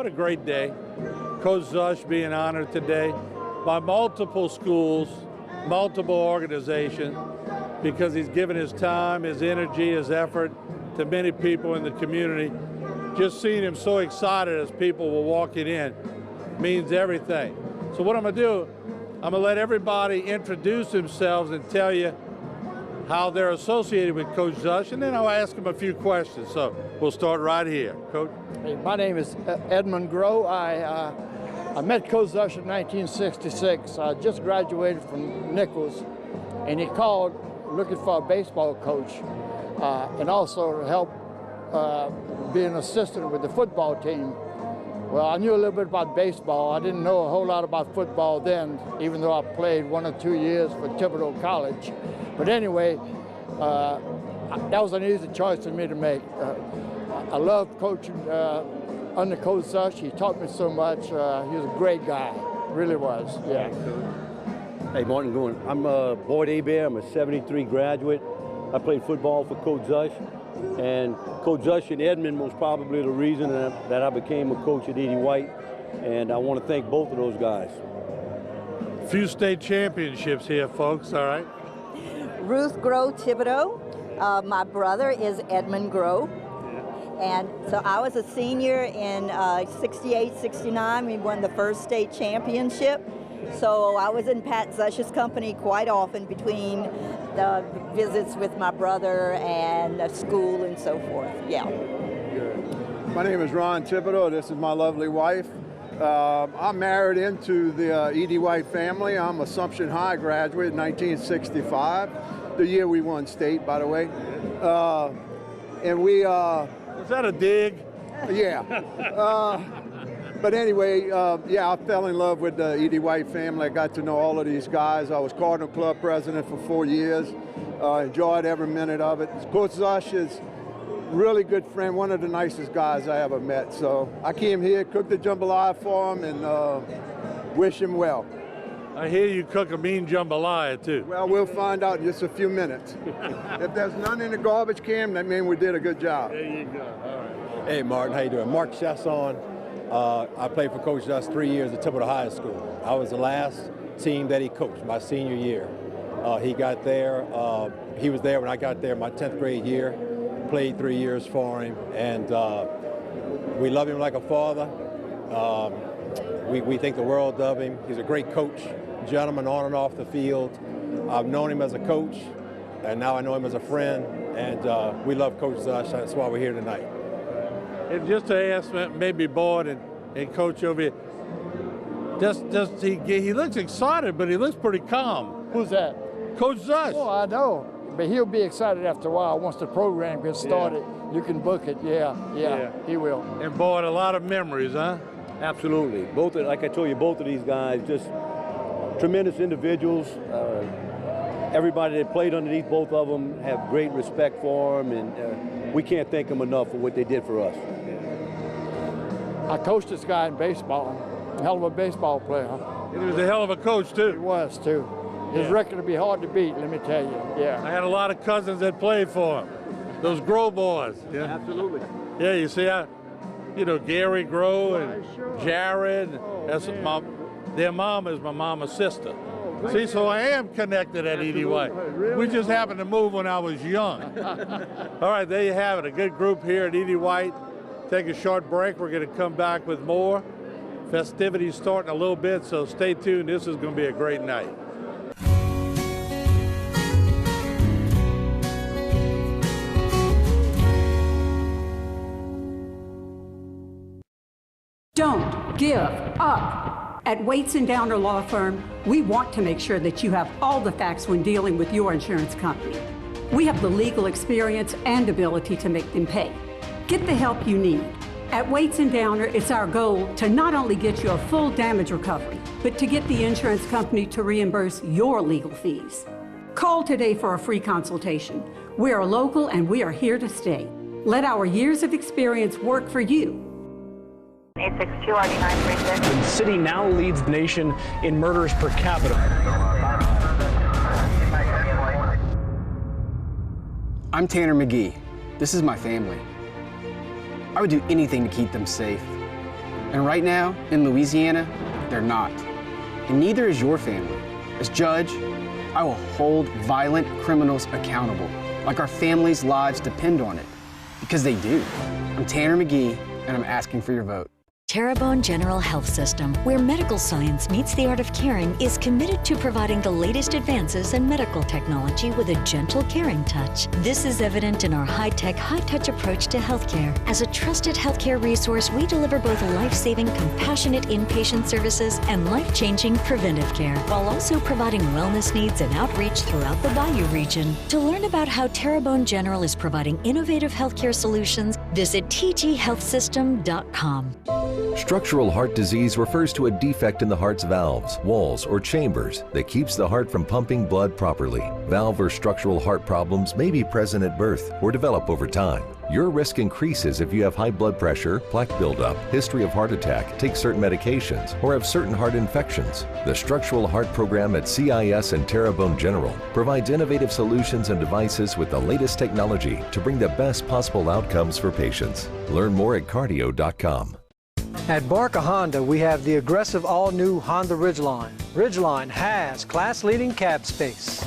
what a great day. Coach Szush being honored today by multiple schools, multiple organizations, because he's given his time, his energy, his effort to many people in the community. Just seeing him so excited as people were walking in means everything. So what I'm gonna do, I'm gonna let everybody introduce themselves and tell you how they're associated with Coach Szush, and then I'll ask them a few questions. So we'll start right here. Coach? Hey, my name is Edmund Grow. I met Coach Szush in 1966. I just graduated from Nichols, and he called looking for a baseball coach and also to help be an assistant with the football team. Well, I knew a little bit about baseball. I didn't know a whole lot about football then, even though I played 1 or 2 years for Thibodeau College. But anyway, that was an easy choice for me to make. I loved coaching under Coach Szush. He taught me so much. He was a great guy, really was, yeah. Hey, Martin Goon. I'm Boyd Hebert. I'm a 73 graduate. I played football for Coach Szush. And Coach Szush in Edmond was probably the reason that I became a coach at Edie White. And I want to thank both of those guys. A few state championships here, folks, all right? Ruth Grow Thibodeau. My brother is Edmund Grow. And so I was a senior in 68, 69. We won the first state championship. So I was in Pat Szush's company quite often between the visits with my brother and school and so forth, yeah. Good. My name is Ron Thibodeau. This is my lovely wife. I'm married into the Edie White family. I'm Assumption High graduate in 1965, the year we won state, by the way. And we... Was that a dig? Yeah. But anyway, yeah, I fell in love with the Edie White family. I got to know all of these guys. I was Cardinal Club president for 4 years. Enjoyed every minute of it. Coach Szush is a really good friend, one of the nicest guys I ever met. So I came here, cooked the jambalaya for him, and wish him well. I hear you cook a mean jambalaya, too. Well, we'll find out in just a few minutes. If there's none in the garbage can, that means we did a good job. There you go. All right. Hey, Martin, how you doing? Mark Chasson. I played for Coach Szush 3 years at Thibodeau High School. I was the last team that he coached, my senior year. He got there. He was there when I got there my 10th grade year. Played 3 years for him, and we love him like a father. We think the world of him. He's a great coach, gentleman on and off the field. I've known him as a coach, and now I know him as a friend, and we love Coach Szush. That's why we're here tonight. And just to ask maybe Boyd and Coach over here, he looks excited, but he looks pretty calm. Who's that? Coach Szush. Oh, I know. But he'll be excited after a while once the program gets started. Yeah. You can book it, yeah, he will. And Boyd, a lot of memories, huh? Absolutely. Both, like I told you, both of these guys, just tremendous individuals. Everybody that played underneath both of them have great respect for them, and we can't thank them enough for what they did for us. I coached this guy in baseball, a hell of a baseball player. And he was a hell of a coach, too. He was, too. His record would be hard to beat, let me tell you, yeah. I had a lot of cousins that played for him, those Grow boys. Yeah, absolutely. Yeah, you see, Gary Grow and Jared, their mom is my mama's sister. See, so I am connected at Edie White. Really? We just happened to move when I was young. All right, there you have it, a good group here at Edie White. Take a short break. We're going to come back with more. Festivities starting a little bit, so stay tuned. This is going to be a great night. Don't give up. At Waits & Downer Law Firm, we want to make sure that you have all the facts when dealing with your insurance company. We have the legal experience and ability to make them pay. Get the help you need. At Waits & Downer, it's our goal to not only get you a full damage recovery, but to get the insurance company to reimburse your legal fees. Call today for a free consultation. We are local and we are here to stay. Let our years of experience work for you. 862-RD-936. The city now leads the nation in murders per capita. I'm Tanner McGee. This is my family. I would do anything to keep them safe. And right now, in Louisiana, they're not. And neither is your family. As judge, I will hold violent criminals accountable, like our families' lives depend on it. Because they do. I'm Tanner McGee, and I'm asking for your vote. Terrebonne General Health System, where medical science meets the art of caring, is committed to providing the latest advances in medical technology with a gentle, caring touch. This is evident in our high-tech, high-touch approach to healthcare. As a trusted healthcare resource, we deliver both life-saving, compassionate inpatient services and life-changing preventive care, while also providing wellness needs and outreach throughout the Bayou region. To learn about how Terrebonne General is providing innovative healthcare solutions, visit tghealthsystem.com. Structural heart disease refers to a defect in the heart's valves, walls, or chambers that keeps the heart from pumping blood properly. Valve or structural heart problems may be present at birth or develop over time. Your risk increases if you have high blood pressure, plaque buildup, history of heart attack, take certain medications, or have certain heart infections. The Structural Heart Program at CIS and Terrebonne General provides innovative solutions and devices with the latest technology to bring the best possible outcomes for patients. Learn more at cardio.com. At Barker Honda, we have the aggressive all-new Honda Ridgeline. Ridgeline has class-leading cab space,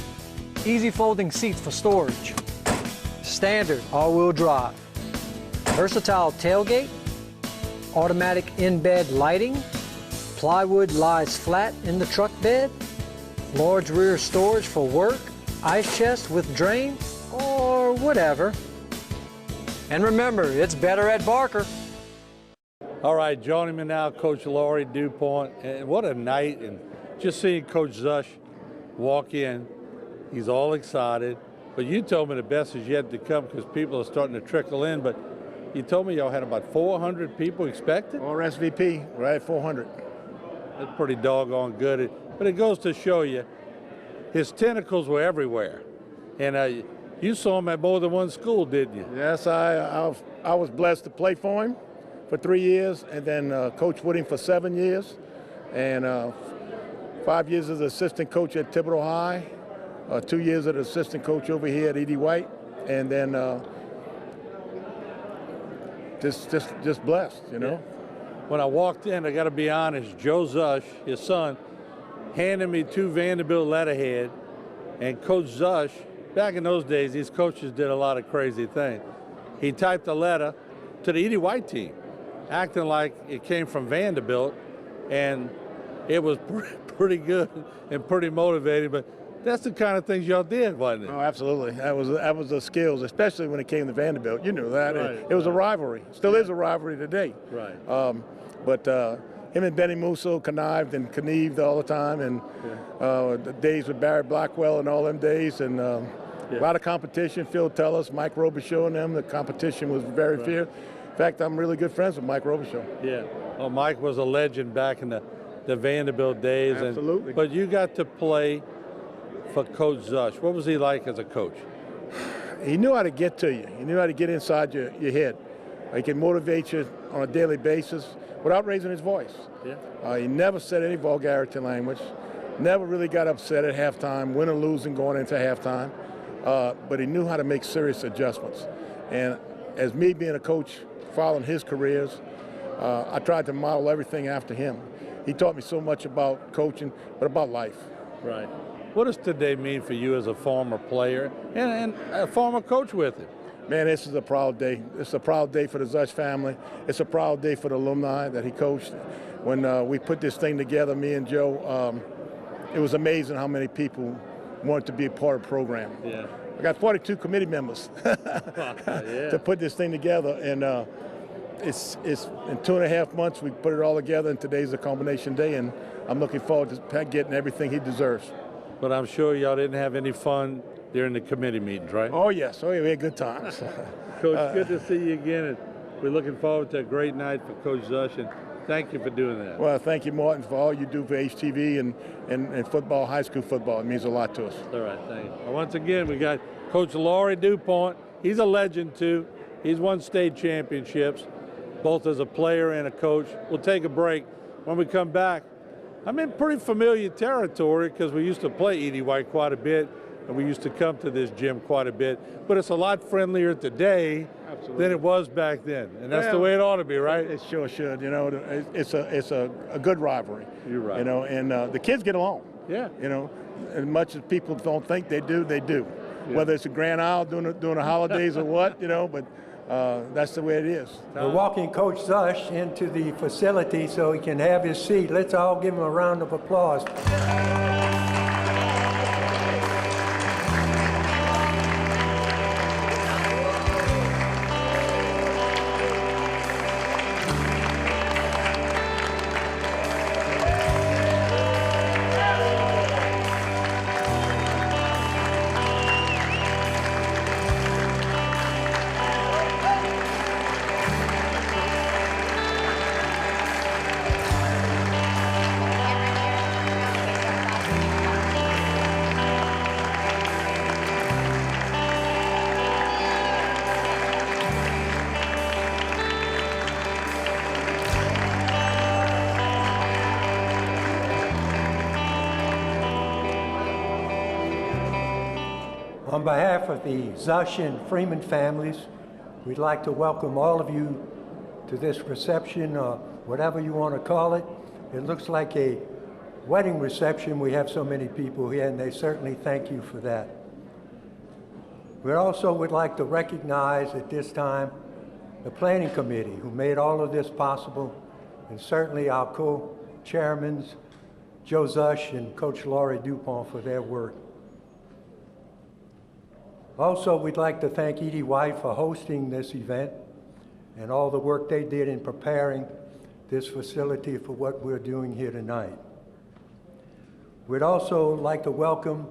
easy folding seats for storage, standard all-wheel drive, versatile tailgate, automatic in-bed lighting, plywood lies flat in the truck bed, large rear storage for work, ice chest with drain, or whatever. And remember, it's better at Barker. All right, joining me now, Coach Laurie DuPont. And what a night, and just seeing Coach Szush walk in, he's all excited. But you told me the best is yet to come because people are starting to trickle in. But you told me y'all had about 400 people expected? Or SVP, right at 400. That's pretty doggone good. But it goes to show you, his tentacles were everywhere. And you saw him at more than one school, didn't you? Yes, I was blessed to play for him for 3 years, and then coach with him for 7 years, and 5 years as assistant coach at Thibodeau High, 2 years as assistant coach over here at E.D. White, and then just blessed, you know. Yeah. When I walked in, I got to be honest, Joe Szush, his son, handed me 2 Vanderbilt letterhead, and Coach Szush, back in those days, these coaches did a lot of crazy things. He typed a letter to the E.D. White team, acting like it came from Vanderbilt, and it was pretty good and pretty motivating, but that's the kind of things y'all did, wasn't it? Oh, absolutely. That was the skills, especially when it came to Vanderbilt. You knew that. Right, it was a rivalry. Still is a rivalry today. Right. But him and Benny Musso connived and connived all the time, and the days with Barry Blackwell and all them days, and a lot of competition. Phil Tellis, Mike Robichaux and them, the competition was very fierce. In fact, I'm really good friends with Mike Robichaux. Yeah. Well, Mike was a legend back in the Vanderbilt days. Absolutely. But you got to play for Coach Szush. What was he like as a coach? He knew how to get to you. He knew how to get inside your head. He can motivate you on a daily basis without raising his voice. Yeah. He never said any vulgarity language. Never really got upset at halftime, win or losing going into halftime. But he knew how to make serious adjustments. And as me being a coach, following his careers, I tried to model everything after him. He taught me so much about coaching, but about life. Right. What does today mean for you as a former player and a former coach with it? Man, this is a proud day. It's a proud day for the Szush family. It's a proud day for the alumni that he coached. When we put this thing together, me and Joe, it was amazing how many people wanted to be a part of the program. Yeah. I got 42 committee members to put this thing together, and it's in 2.5 months we put it all together, and today's a culmination day, and I'm looking forward to getting everything he deserves. But I'm sure y'all didn't have any fun during the committee meetings, right? Oh yes, oh yeah, we had good times. Coach, good to see you again, and we're looking forward to a great night for Coach Szush, and thank you for doing that. Well, thank you, Martin, for all you do for HTV and football, high school football. It means a lot to us. All right, thank you. Well, once again, we got Coach Laurie DuPont. He's a legend, too. He's won state championships, both as a player and a coach. We'll take a break. When we come back, I'm in pretty familiar territory because we used to play E.D. White quite a bit. and we used to come to this gym quite a bit. But it's a lot friendlier today than it was back then, and that's the way it ought to be, right? It sure should. You know, it's a good rivalry. You're right. You know, and the kids get along. Yeah. You know, as much as people don't think they do, they do. Yeah. Whether it's a Grand Isle during the holidays or what, you know, but that's the way it is. We're walking Coach Szush into the facility so he can have his seat. Let's all give him a round of applause. On behalf of the Szush and Freeman families, we'd like to welcome all of you to this reception, or whatever you want to call it. It looks like a wedding reception. We have so many people here, and they certainly thank you for that. We also would like to recognize at this time the Planning Committee, who made all of this possible, and certainly our co-chairmen, Joe Szush and Coach Laurie Dupont, for their work. Also, we'd like to thank Edie White for hosting this event and all the work they did in preparing this facility for what we're doing here tonight. We'd also like to welcome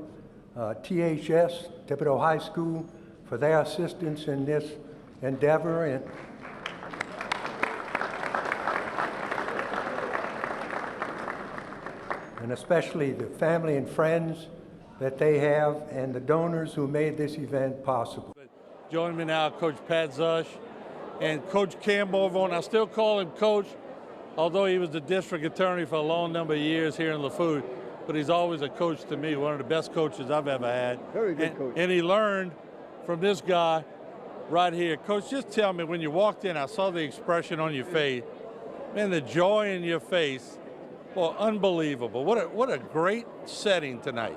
THS, Thibodeau High School, for their assistance in this endeavor. And especially the family and friends that they have, and the donors who made this event possible. Joining me now, Coach Pat Szush and Coach Cam Morvone. I still call him Coach, although he was the district attorney for a long number of years here in LaFourche, but he's always a coach to me, one of the best coaches I've ever had. Very good coach. And he learned from this guy right here. Coach, just tell me, when you walked in, I saw the expression on your face. Man, the joy in your face, well, unbelievable. What a great setting tonight.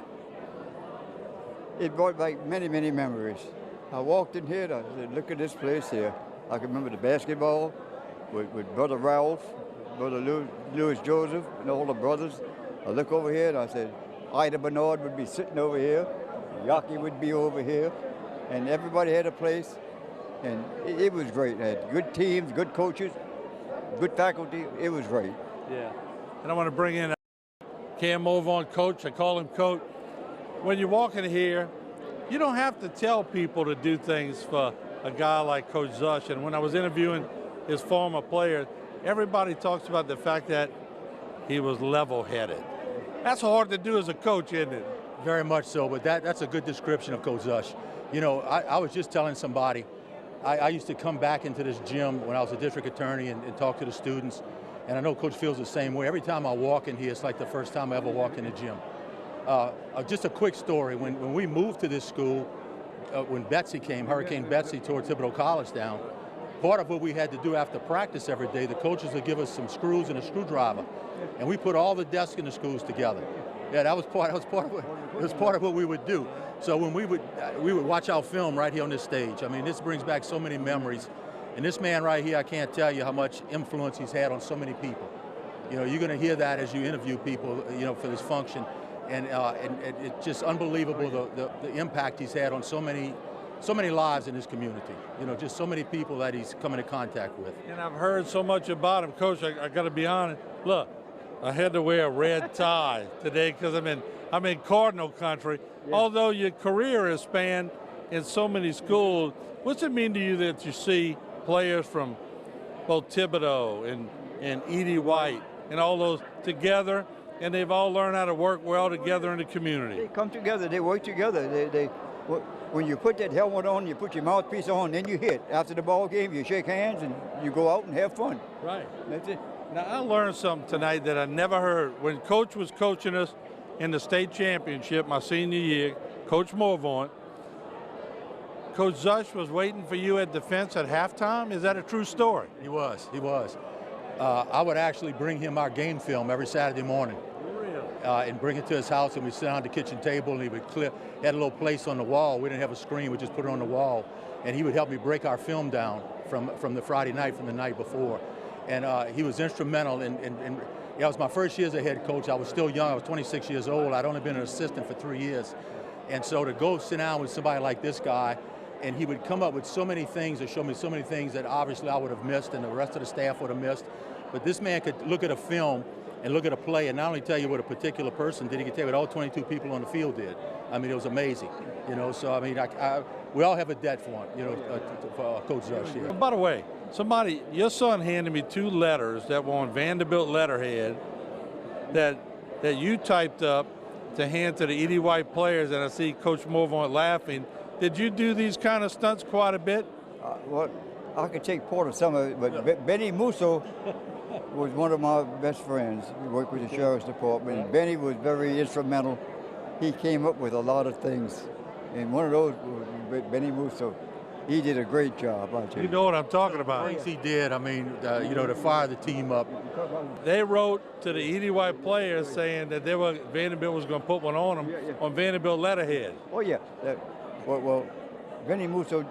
It brought back many, many memories. I walked in here, I said, look at this place here. I can remember the basketball with Brother Ralph, Brother Louis Joseph, and all the brothers. I look over here and I said, Ida Bernard would be sitting over here, Yaki would be over here, and everybody had a place, and it was great. They had good teams, good coaches, good faculty. It was great. Yeah. And I want to bring in Cam Morvone, Coach. I call him Coach. When you walk in here, you don't have to tell people to do things for a guy like Coach Szush. And when I was interviewing his former players, everybody talks about the fact that he was level-headed. That's hard to do as a coach, isn't it? Very much so, but that's a good description of Coach Szush. You know, I was just telling somebody, I used to come back into this gym when I was a district attorney and talk to the students, and I know Coach feels the same way. Every time I walk in here, it's like the first time I ever walked in the gym. Just a quick story, when we moved to this school, when Betsy came, Hurricane Betsy tore Thibodeau College down, part of what we had to do after practice every day, the coaches would give us some screws and a screwdriver, and we put all the desks in the schools together. Yeah, that was part of what we would do. So when we would watch our film right here on this stage. I mean, this brings back so many memories. And this man right here, I can't tell you how much influence he's had on so many people. You know, you're going to hear that as you interview people, you know, for this function. And it's just unbelievable the impact he's had on so many lives in this community. You know, just so many people that he's come into contact with. And I've heard so much about him, Coach. I got to be honest. Look, I had to wear a red tie today because I'm in Cardinal country. Yeah. Although your career is spanned in so many schools, what's it mean to you that you see players from both Thibodeau and Edie White and all those together, and they've all learned how to work well together in the community? They come together, they work together. When you put that helmet on, you put your mouthpiece on, then you hit. After the ball game, you shake hands and you go out and have fun. Right. That's it. Now, I learned something tonight that I never heard. When Coach was coaching us in the state championship my senior year, Coach Morvaughn. Coach Szush was waiting for you at defense at halftime. Is that a true story? He was. I would actually bring him our game film every Saturday morning. And bring it to his house, and we'd sit down at the kitchen table, and he would clear. He had a little place on the wall. We didn't have a screen. We just put it on the wall, and he would help me break our film down from the Friday night, from the night before. And he was instrumental in it was my first year as a head coach. I was still young. I was 26 years old. I'd only been an assistant for 3 years. And so to go sit down with somebody like this guy, and he would come up with so many things or show me so many things that obviously I would have missed and the rest of the staff would have missed. But this man could look at a film and look at a play and not only tell you what a particular person did, he could tell you what all 22 people on the field did. I mean, it was amazing, you know. So, I mean, we all have a debt for him, you know, for Coach Szush here. By the way, your son handed me 2 letters that were on Vanderbilt letterhead that you typed up to hand to the Eddie White players, and I see Coach Morvaughn laughing. Did you do these kind of stunts quite a bit? Well, I could take part of some of it, but Benny Musso was one of my best friends. He worked with the Sheriff's Department. Benny was very instrumental. He came up with a lot of things, and one of those was Benny Musso. He did a great job, I tell you. You know what I'm talking about. Things he did, I mean, you know, to fire the team up. They wrote to the Eddie White players saying that Vanderbilt was going to put one on them on Vanderbilt letterhead. Oh, yeah. Well, Benny Musso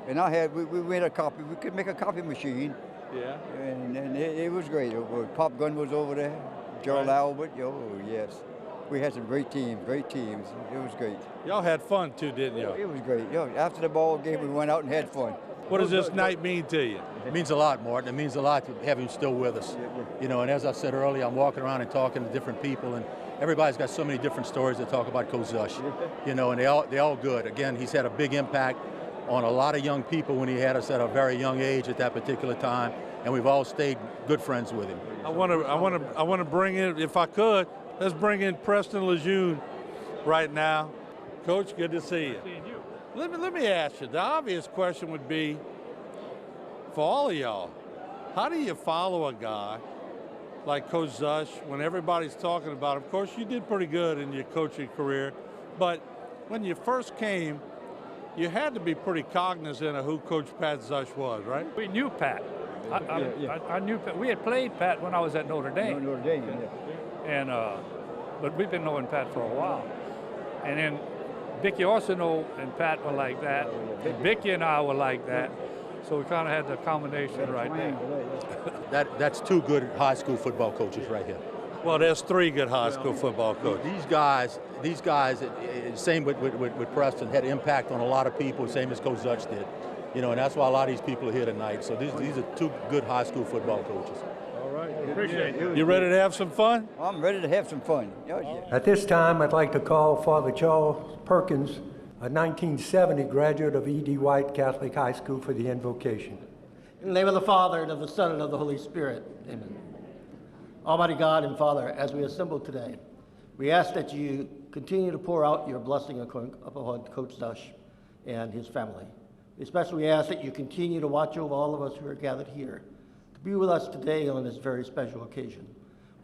and I had, we made a copy. We could make a copy machine. Yeah. And it was great. Pop Gun was over there. Gerald Albert. Oh, yes. We had some great teams. It was great. Y'all had fun too, didn't you? It was great. After the ball game, we went out and had fun. What does this night mean to you? It means a lot, Martin. It means a lot to have him still with us. You know, and as I said earlier, I'm walking around and talking to different people, and everybody's got so many different stories to talk about Coach Szush. You know, and they're all good. Again, he's had a big impact on a lot of young people when he had us at a very young age at that particular time, and we've all stayed good friends with him. I want to bring in, if I could, let's bring in Preston Lejeune right now. Coach, good to see you. Let me ask you, the obvious question would be, for all of y'all, how do you follow a guy like Coach Szush when everybody's talking about him? Of course, you did pretty good in your coaching career, but when you first came, you had to be pretty cognizant of who Coach Pat Szush was, right? We knew Pat. I knew Pat. We had played Pat when I was at Notre Dame. Notre Dame, yeah. And but we've been knowing Pat for a while. And then Vicky Orsino and Pat were like that. And Vicky and I were like that. So we kind of had the combination right there. That's 2 good high school football coaches right here. Well, there's 3 good high school football coaches. These guys, same with Preston, had impact on a lot of people, same as Coach Szush did. You know, and that's why a lot of these people are here tonight. So these are 2 good high school football coaches. All right, Appreciate it. You ready to have some fun? I'm ready to have some fun. Yeah. At this time, I'd like to call Father Charles Perkins, a 1970 graduate of E.D. White Catholic High School, for the invocation. In the name of the Father, and of the Son, and of the Holy Spirit. Amen. Almighty God and Father, as we assemble today, we ask that you continue to pour out your blessing upon Coach Szush and his family. Especially we ask that you continue to watch over all of us who are gathered here, to be with us today on this very special occasion.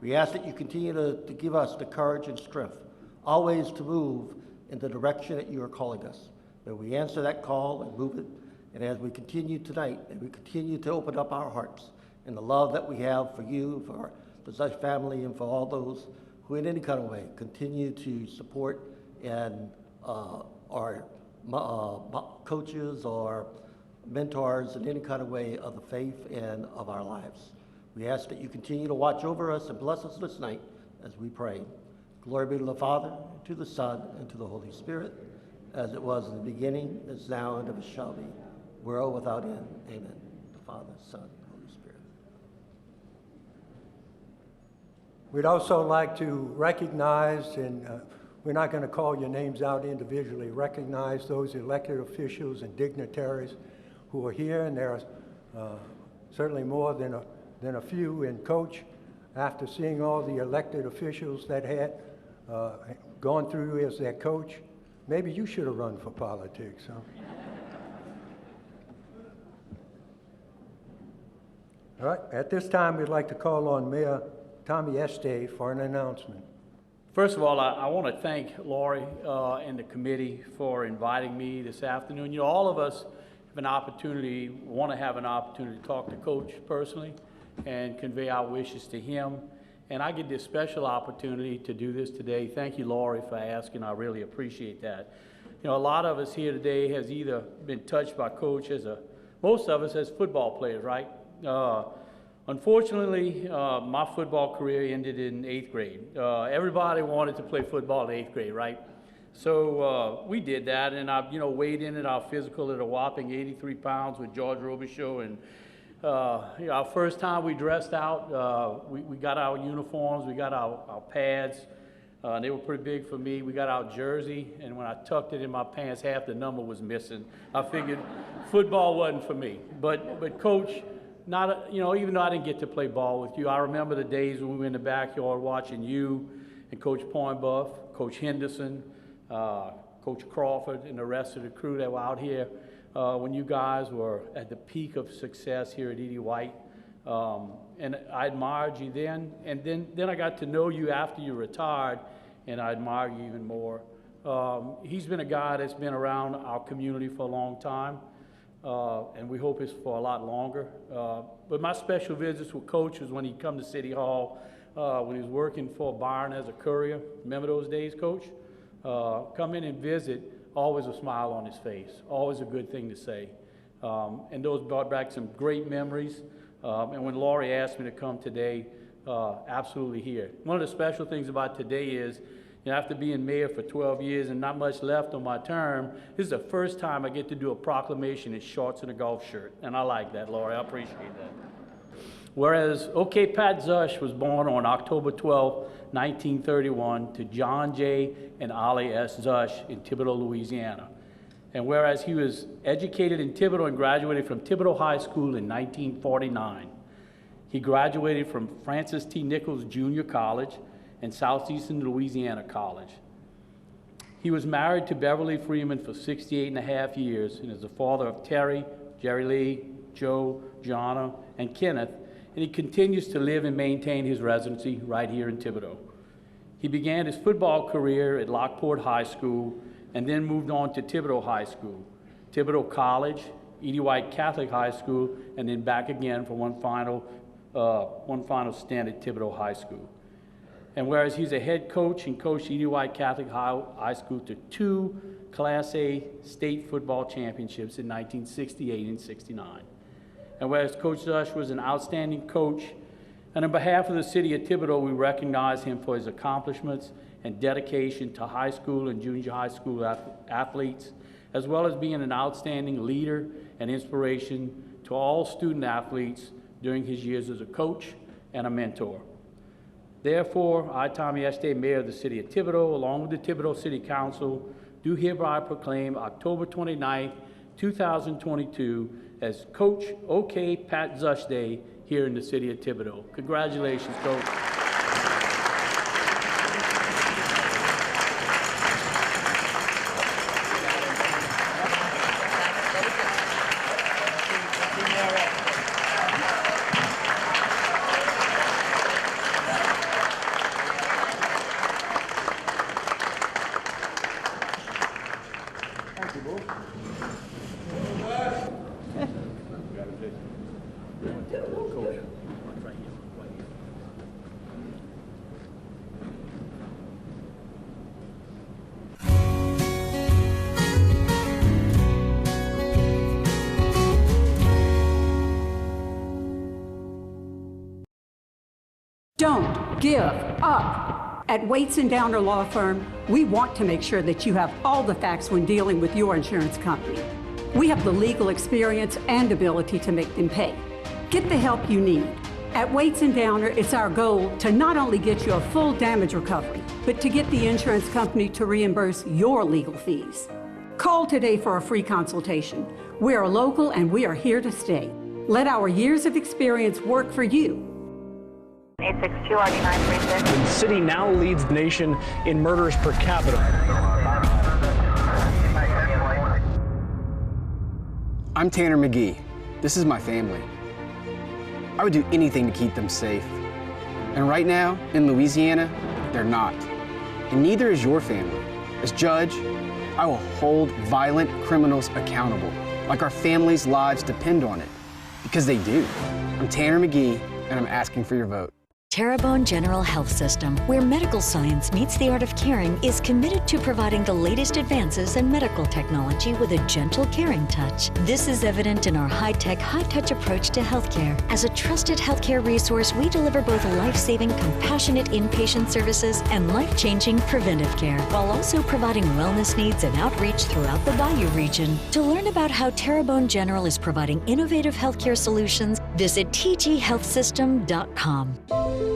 We ask that you continue to give us the courage and strength, always to move in the direction that you are calling us. That we answer that call and move it, and as we continue tonight, and we continue to open up our hearts in the love that we have for you, for the Szush family, and for all those who in any kind of way continue to support and our coaches or mentors in any kind of way of the faith and of our lives. We ask that you continue to watch over us and bless us this night as we pray. Glory be to the Father, to the Son, and to the Holy Spirit, as it was in the beginning, is now, and ever shall be, world without end. Amen. The Father, Son, Holy Spirit. We'd also like to recognize, and we're not going to call your names out individually, recognize those elected officials and dignitaries who are here, and there are certainly more than a few. And Coach, after seeing all the elected officials that had gone through as their coach, maybe you should have run for politics, huh? All right, at this time, we'd like to call on Mayor Tommy Estee for an announcement. First of all, I want to thank Lori and the committee for inviting me this afternoon. You know, all of us have an opportunity, want to have an opportunity to talk to Coach personally and convey our wishes to him. And I get this special opportunity to do this today. Thank you, Lori, for asking. I really appreciate that. You know, a lot of us here today has either been touched by Coach most of us as football players, right? Unfortunately, my football career ended in 8th grade. Everybody wanted to play football in 8th grade, right? So we did that, and I, weighed in at our physical at a whopping 83 pounds with George Robichaud. And our first time we dressed out, we got our uniforms, we got our pads. They were pretty big for me. We got our jersey, and when I tucked it in my pants, half the number was missing. I figured football wasn't for me. But Coach, even though I didn't get to play ball with you, I remember the days when we were in the backyard watching you and Coach Pointbuff, Coach Henderson, Coach Crawford, and the rest of the crew that were out here when you guys were at the peak of success here at Edie White. And I admired you then, and then I got to know you after you retired, and I admire you even more. He's been a guy that's been around our community for a long time. And we hope it's for a lot longer. But my special visits with Coach was when he'd come to City Hall, when he was working for Byron as a courier. Remember those days, Coach? Come in and visit, always a smile on his face, always a good thing to say. And those brought back some great memories. And when Laurie asked me to come today, absolutely here. One of the special things about today is, after being mayor for 12 years and not much left on my term, this is the first time I get to do a proclamation in shorts and a golf shirt. And I like that, Laurie. I appreciate that. Whereas OK Pat Szush was born on October 12, 1931 to John J. and Ollie S. Szush in Thibodaux, Louisiana. And whereas he was educated in Thibodaux and graduated from Thibodaux High School in 1949, he graduated from Francis T. Nichols Junior College and Southeastern Louisiana College. He was married to Beverly Freeman for 68.5 years and is the father of Terry, Jerry Lee, Joe, Jonna, and Kenneth, and he continues to live and maintain his residency right here in Thibodaux. He began his football career at Lockport High School and then moved on to Thibodaux High School, Thibodaux College, Edie White Catholic High School, and then back again for one final stint at Thibodaux High School. And whereas he's a head coach and coached Edie White Catholic High School to 2 Class A state football championships in 1968 and 69. And whereas Coach Szush was an outstanding coach, and on behalf of the city of Thibodaux, we recognize him for his accomplishments and dedication to high school and junior high school athletes, as well as being an outstanding leader and inspiration to all student athletes during his years as a coach and a mentor. Therefore, I, Tommy Este, Mayor of the City of Thibodaux, along with the Thibodaux City Council, do hereby proclaim October 29th, 2022 as Coach OK Pat Szush Day here in the City of Thibodaux. Congratulations, Coach. Don't give up. At Waits & Downer Law Firm, we want to make sure that you have all the facts when dealing with your insurance company. We have the legal experience and ability to make them pay. Get the help you need. At Waits & Downer, it's our goal to not only get you a full damage recovery, but to get the insurance company to reimburse your legal fees. Call today for a free consultation. We are local and we are here to stay. Let our years of experience work for you. 862-RD936. The city now leads the nation in murders per capita. I'm Tanner McGee. This is my family. I would do anything to keep them safe. And right now, in Louisiana, they're not. and neither is your family. As judge, I will hold violent criminals accountable, like our families' lives depend on it, because they do. I'm Tanner McGee, and I'm asking for your vote. Terrebonne General Health System, where medical science meets the art of caring, is committed to providing the latest advances in medical technology with a gentle, caring touch. This is evident in our high-tech, high-touch approach to healthcare. As a trusted healthcare resource, we deliver both life-saving, compassionate inpatient services and life-changing preventive care, while also providing wellness needs and outreach throughout the Bayou region. To learn about how Terrebonne General is providing innovative healthcare solutions, visit tghealthsystem.com.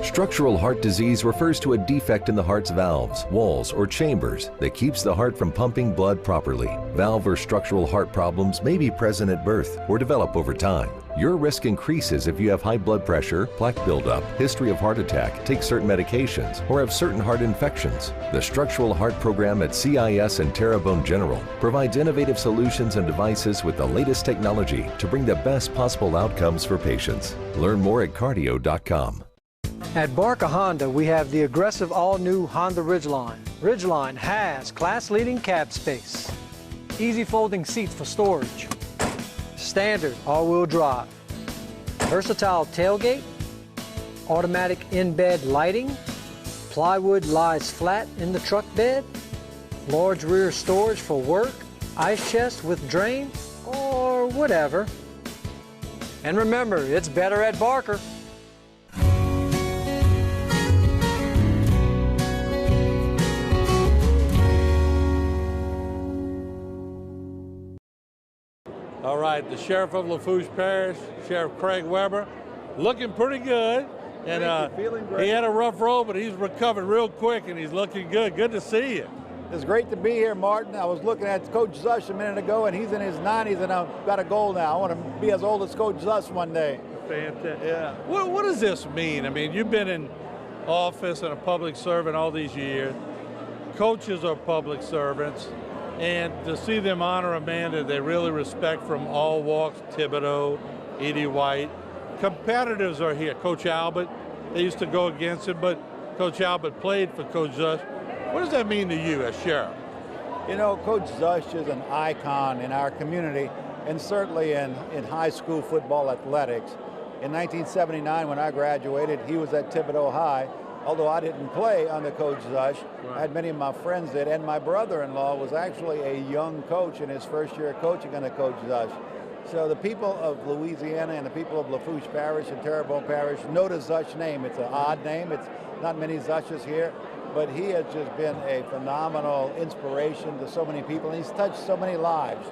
Structural heart disease refers to a defect in the heart's valves, walls, or chambers that keeps the heart from pumping blood properly. Valve or structural heart problems may be present at birth or develop over time. Your risk increases if you have high blood pressure, plaque buildup, history of heart attack, take certain medications, or have certain heart infections. The Structural Heart Program at CIS and Terrebonne General provides innovative solutions and devices with the latest technology to bring the best possible outcomes for patients. Learn more at cardio.com. At Barker Honda, we have the aggressive all-new Honda Ridgeline. Ridgeline has class-leading cab space, easy folding seats for storage, standard all-wheel drive, versatile tailgate, automatic in-bed lighting, plywood lies flat in the truck bed, large rear storage for work, ice chest with drain, or whatever. And remember, it's better at Barker. All right, the Sheriff of Lafourche Parish, Sheriff Craig Weber, looking pretty good. And feeling great. He had a rough road, but he's recovered real quick, and he's looking good. Good to see you. It's great to be here, Martin. I was looking at Coach Szush a minute ago, and he's in his 90s, and I've got a goal now. I want to be as old as Coach Szush one day. Fantastic. Yeah. What does this mean? I mean, you've been in office and a public servant all these years. Coaches are public servants. And to see them honor a man that they really respect from all walks, Thibodeau, Edie White. Competitors are here. Coach Albert, they used to go against him, but Coach Albert played for Coach Szush. What does that mean to you as sheriff? You know, Coach Szush is an icon in our community, and certainly in high school football athletics. In 1979, when I graduated, he was at Thibodeau High. Although I didn't play under Coach Szush, I had many of my friends did, and my brother-in-law was actually a young coach in his first year of coaching under Coach Szush. So the people of Louisiana and the people of Lafourche Parish and Terrebonne Parish know the Szush name. It's an odd name. It's not many Zushes here, but he has just been a phenomenal inspiration to so many people, and he's touched so many lives.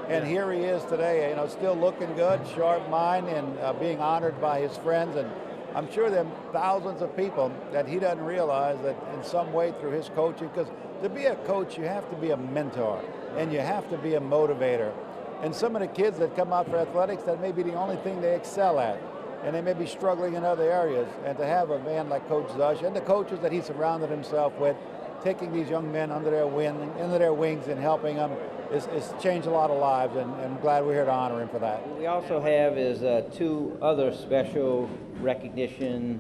And here he is today, you know, still looking good, sharp mind, and being honored by his friends. And I'm sure there are thousands of people that he doesn't realize that in some way through his coaching, because to be a coach, you have to be a mentor and you have to be a motivator. And some of the kids that come out for athletics, that may be the only thing they excel at, and they may be struggling in other areas. And to have a man like Coach Szush and the coaches that he surrounded himself with, taking these young men under their wings and helping them, it's changed a lot of lives, and I'm glad we're here to honor him for that. We also have is two other special recognition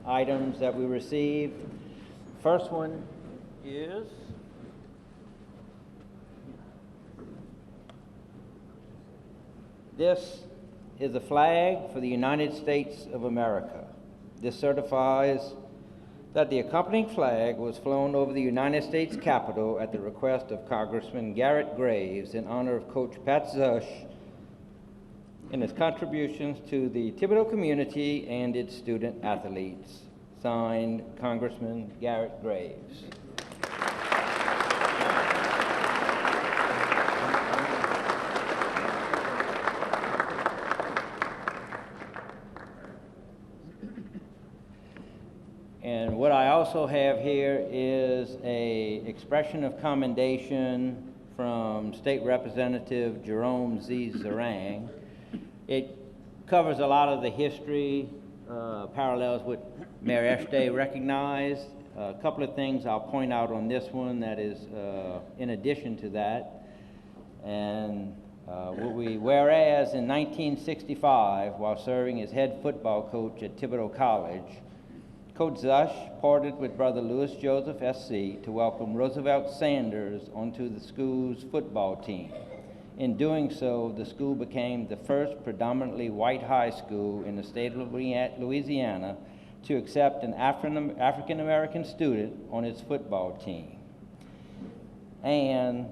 items that we received. First one is this is a flag for the United States of America. This certifies that the accompanying flag was flown over the United States Capitol at the request of Congressman Garrett Graves in honor of Coach Pat Szush and his contributions to the Thibodeau community and its student athletes. Signed, Congressman Garrett Graves. And what I also have here is an expression of commendation from State Representative Jerome Z. Zarang. It covers a lot of the history, parallels what Mayor Eshte recognized. A couple of things I'll point out on this one that is in addition to that. And whereas in 1965, while serving as head football coach at Thibodeau College, Coach Szush partnered with Brother Louis Joseph SC to welcome Roosevelt Sanders onto the school's football team. In doing so, the school became the first predominantly white high school in the state of Louisiana to accept an African-American student on its football team. And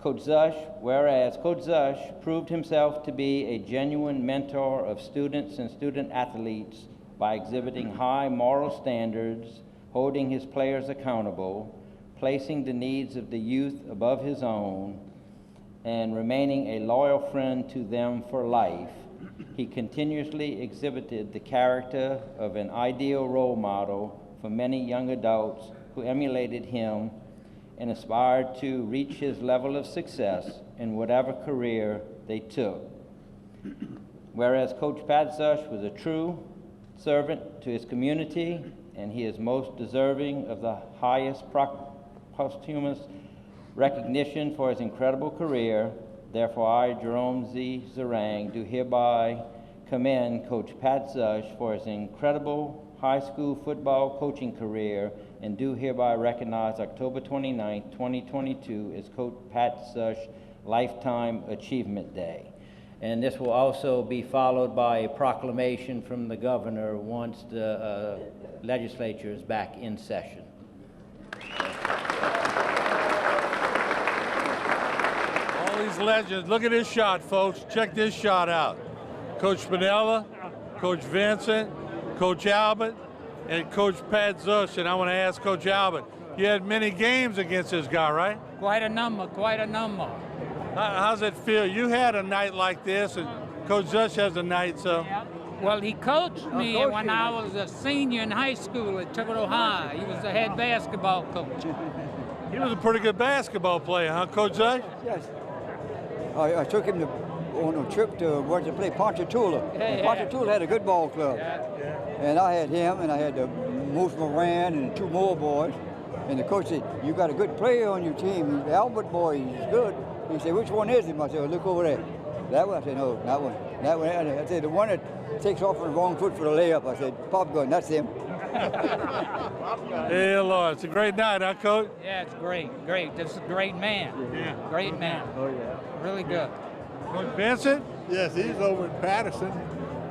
whereas Coach Szush proved himself to be a genuine mentor of students and student athletes by exhibiting high moral standards, holding his players accountable, placing the needs of the youth above his own, and remaining a loyal friend to them for life, he continuously exhibited the character of an ideal role model for many young adults who emulated him and aspired to reach his level of success in whatever career they took. Whereas Coach Pat Szush was a true servant to his community, and he is most deserving of the highest posthumous recognition for his incredible career. Therefore, I, Jerome Z. Zarang, do hereby commend Coach Pat Szush for his incredible high school football coaching career, and do hereby recognize October 29, 2022 as Coach Pat Szush Lifetime Achievement Day. And this will also be followed by a proclamation from the governor once the legislature is back in session. All these legends. Look at this shot, folks. Check this shot out. Coach Spinella, Coach Vincent, Coach Albert, and Coach Pat Szush. And I want to ask Coach Albert, you had many games against this guy, right? Quite a number, quite a number. How's it feel? You had a night like this, and Coach Szush has a night, so. Yeah. Well, he coached me when I was a senior in high school at Thibodeau High. He was the head basketball coach. He was a pretty good basketball player, huh, Coach Szush? Yes. I took him on a trip to where to play Ponchatoula. Ponchatoula had a good ball club. And I had him, and I had Moose Moran and two more boys. And the coach said, "You got a good player on your team. The Albert boy, he's good." He said, "Which one is him?" I said, "Well, look over there." That one? I said, "No, that one." That one. I said, "The one that takes off on the wrong foot for the layup." I said, "Pop gun, that's him." Hey, Lord, it's a great night, huh, Coach? Yeah, it's great, great. This is a great man. Yeah. Great man. Oh, yeah. Really good. Coach Vincent? Yes, he's over in Patterson.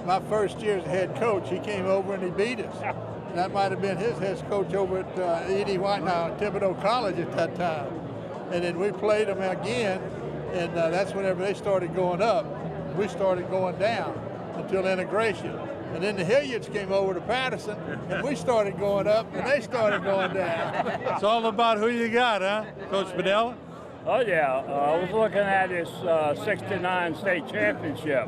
My first year as head coach, he came over and he beat us. That might have been his head coach over at E.D. White, now Thibodeau College at that time. And then we played them again, and that's whenever they started going up. We started going down until integration. And then the Hilliards came over to Patterson, and we started going up, and they started going down. It's all about who you got, huh, Coach Spinella? Oh, yeah. I was looking at his 69 state championship,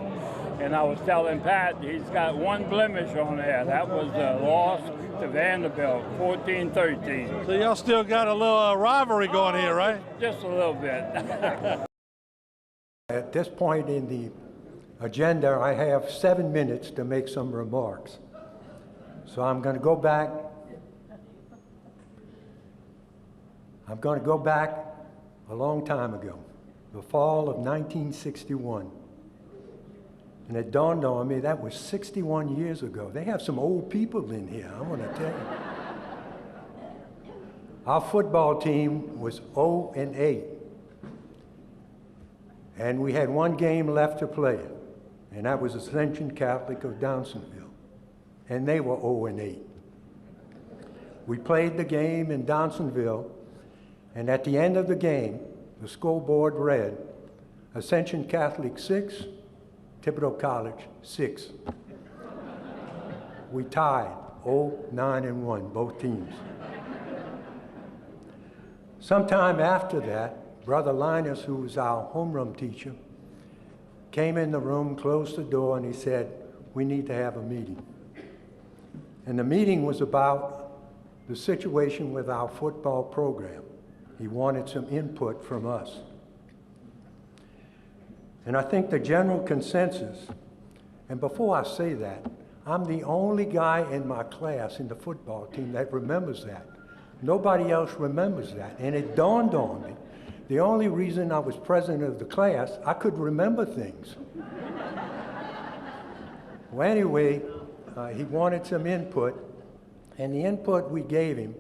and I was telling Pat he's got one blemish on there. That was a loss to Vanderbilt, 14-13. So y'all still got a little rivalry going here, right? Just a little bit. At this point in the agenda, I have 7 minutes to make some remarks. So I'm going to go back. A long time ago, the fall of 1961. And it dawned on me that was 61 years ago. They have some old people in here, I want to tell you. Our football team was 0-8. And we had one game left to play, and that was Ascension Catholic of Downsonville. And they were 0-8. We played the game in Downsonville, and at the end of the game, the scoreboard read, Ascension Catholic 6, Thibodeau College 6. We tied 0-9-1, both teams. Sometime after that, Brother Linus, who was our homeroom teacher, came in the room, closed the door, and he said, "We need to have a meeting." And the meeting was about the situation with our football program. He wanted some input from us. And I think the general consensus, and before I say that, I'm the only guy in my class in the football team that remembers that. Nobody else remembers that. And it dawned on me, the only reason I was president of the class, I could remember things. Well, anyway, he wanted some input, And the input we gave him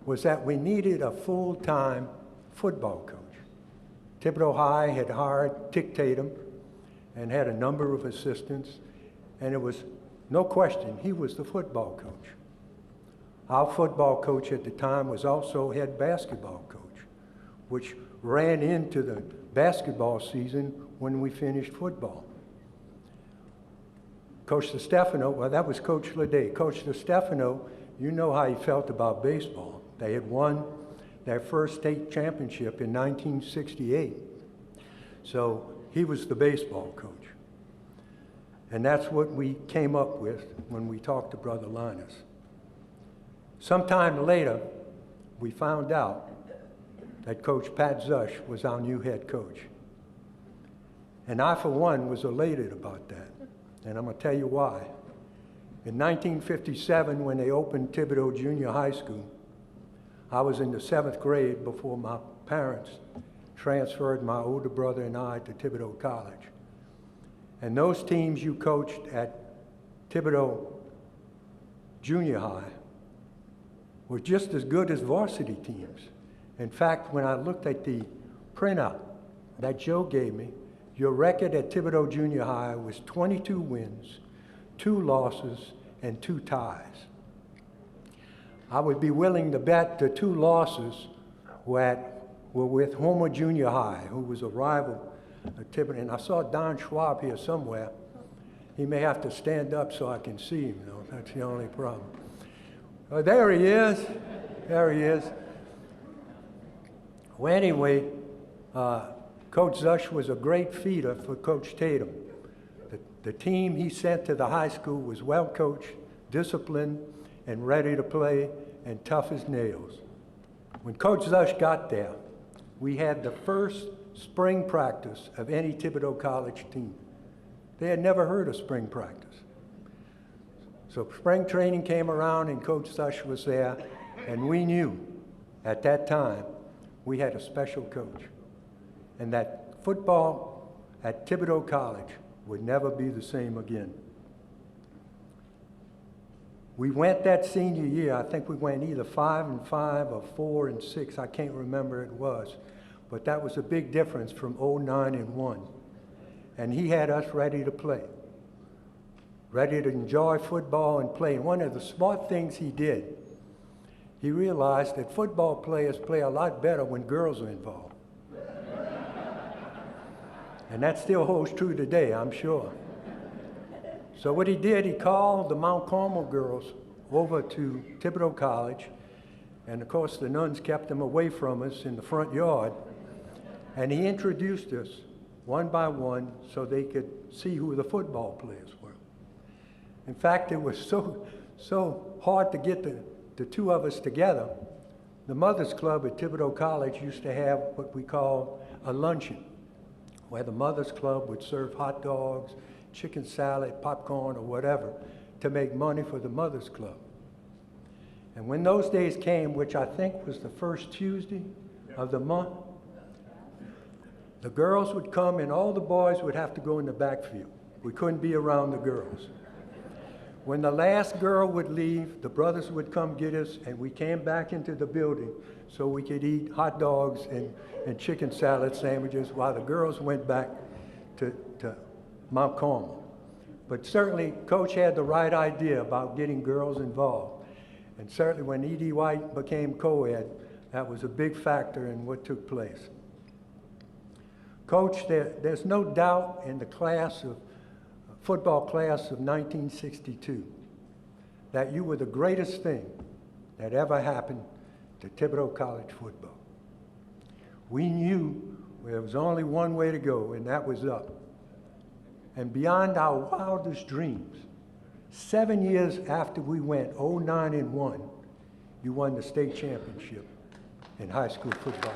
was that we needed a full-time football coach. Thibodeau High had hired Dick Tatum and had a number of assistants, and it was no question he was the football coach. Our football coach at the time was also head basketball coach, which ran into the basketball season when we finished football. Coach DeStefano, well, that was Coach Leday. Coach DeStefano, you know how he felt about baseball. They had won their first state championship in 1968. So he was the baseball coach. And that's what we came up with when we talked to Brother Linus. Sometime later, we found out that Coach Pat Szush was our new head coach. And I, for one, was elated about that. And I'm going to tell you why. In 1957, when they opened Thibodaux Junior High School, I was in the 7th grade before my parents transferred my older brother and I to Thibodaux College. And those teams you coached at Thibodaux Junior High were just as good as varsity teams. In fact, when I looked at the printout that Joe gave me, your record at Thibodaux Junior High was 22 wins, 2 losses, and 2 ties. I would be willing to bet the 2 losses were with Homer Junior High, who was a rival of Thibodaux. And I saw Don Schwab here somewhere. He may have to stand up so I can see him, though. That's the only problem. Oh, there he is. There he is. Well, anyway, Coach Szush was a great feeder for Coach Tatum. The team he sent to the high school was well coached, disciplined, and ready to play, and tough as nails. When Coach Szush got there, we had the first spring practice of any Thibodaux College team. They had never heard of spring practice. So spring training came around and Coach Szush was there, and we knew at that time we had a special coach, and that football at Thibodaux College would never be the same again. We went that senior year, I think we went either 5-5 or 4-6, I can't remember it was, but that was a big difference from 09-1. And he had us ready to play, ready to enjoy football and play. And one of the smart things he did, he realized that football players play a lot better when girls are involved. And that still holds true today, I'm sure. So what he did, he called the Mount Carmel girls over to Thibodaux College, and of course the nuns kept them away from us in the front yard, and he introduced us one by one so they could see who the football players were. In fact, it was so hard to get the 2 of us together. The Mothers Club at Thibodaux College used to have what we call a luncheon, where the Mothers Club would serve hot dogs, chicken salad, popcorn, or whatever, to make money for the Mothers Club. And when those days came, which I think was the first Tuesday of the month, the girls would come and all the boys would have to go in the backfield. We couldn't be around the girls. When the last girl would leave, the brothers would come get us, and we came back into the building so we could eat hot dogs and chicken salad sandwiches while the girls went back to Mount Carmel. But certainly, Coach had the right idea about getting girls involved. And certainly when E.D. White became co-ed, that was a big factor in what took place. Coach, there's no doubt in the football class of 1962 that you were the greatest thing that ever happened to Thibodaux College football. We knew there was only one way to go, and that was up. And beyond our wildest dreams, 7 years after we went 09-1, you won the state championship in high school football.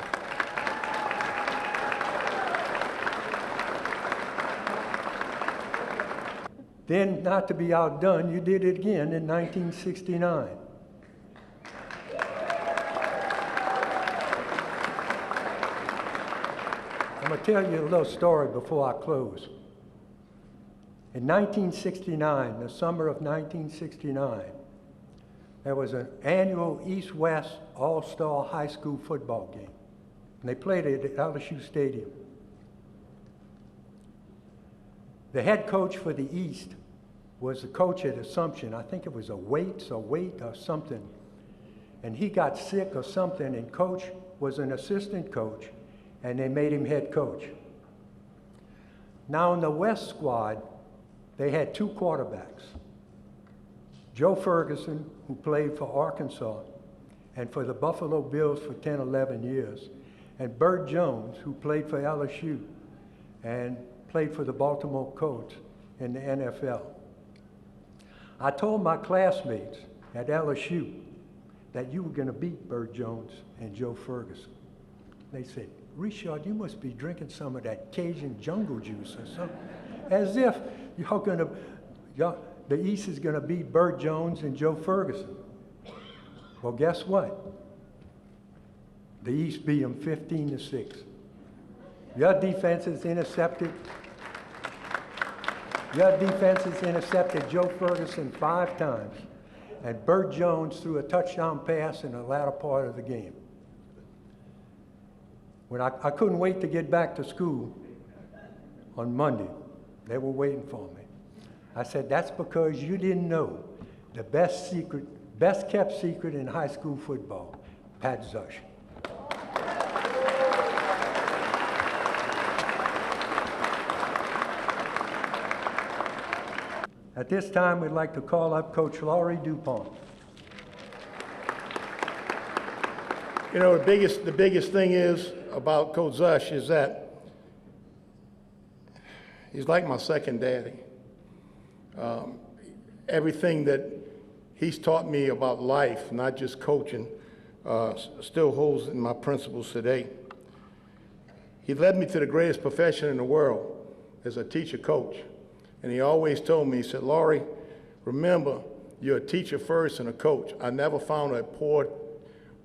Then, not to be outdone, you did it again in 1969. I'm going to tell you a little story before I close. In 1969, the summer of 1969, there was an annual East-West All-Star High School football game. And they played it at LSU Stadium. The head coach for the East was the coach at Assumption. I think it was a Waite or something. And he got sick or something, and coach was an assistant coach, and they made him head coach. Now in the West squad, they had two quarterbacks. Joe Ferguson, who played for Arkansas and for the Buffalo Bills for 10, 11 years, and Bert Jones, who played for LSU and played for the Baltimore Colts in the NFL. I told my classmates at LSU that you were going to beat Bert Jones and Joe Ferguson. They said, Richard, you must be drinking some of that Cajun jungle juice or something. As if the East is going to beat Bert Jones and Joe Ferguson. Well, guess what? The East beat them 15-6. Your defenses intercepted Joe Ferguson 5 times, and Bert Jones threw a touchdown pass in the latter part of the game. When I couldn't wait to get back to school on Monday, they were waiting for me. I said, that's because you didn't know the best kept secret in high school football, Pat Szush. At this time, we'd like to call up Coach Laurie DuPont. You know, the biggest thing is about Coach Szush is that he's like my second daddy. Everything that he's taught me about life, not just coaching, still holds in my principles today. He led me to the greatest profession in the world as a teacher-coach. And he always told me, he said, Laurie, remember, you're a teacher first and a coach. I never found a poor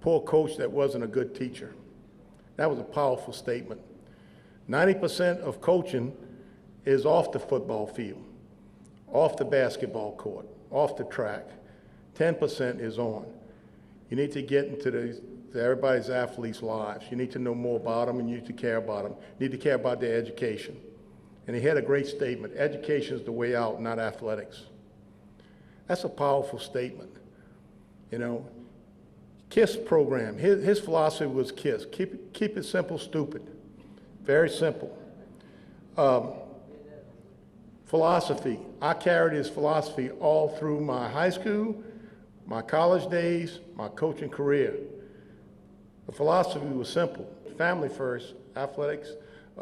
coach that wasn't a good teacher. That was a powerful statement. 90% of coaching is off the football field, off the basketball court, off the track. 10% is on. You need to get into everybody's athletes' lives. You need to know more about them, and you need to care about them. You need to care about their education. And he had a great statement, education is the way out, not athletics. That's a powerful statement. You know, KISS program, his philosophy was KISS, keep it simple, stupid. Very simple. Philosophy, I carried his philosophy all through my high school, my college days, my coaching career. The philosophy was simple, family first, athletics,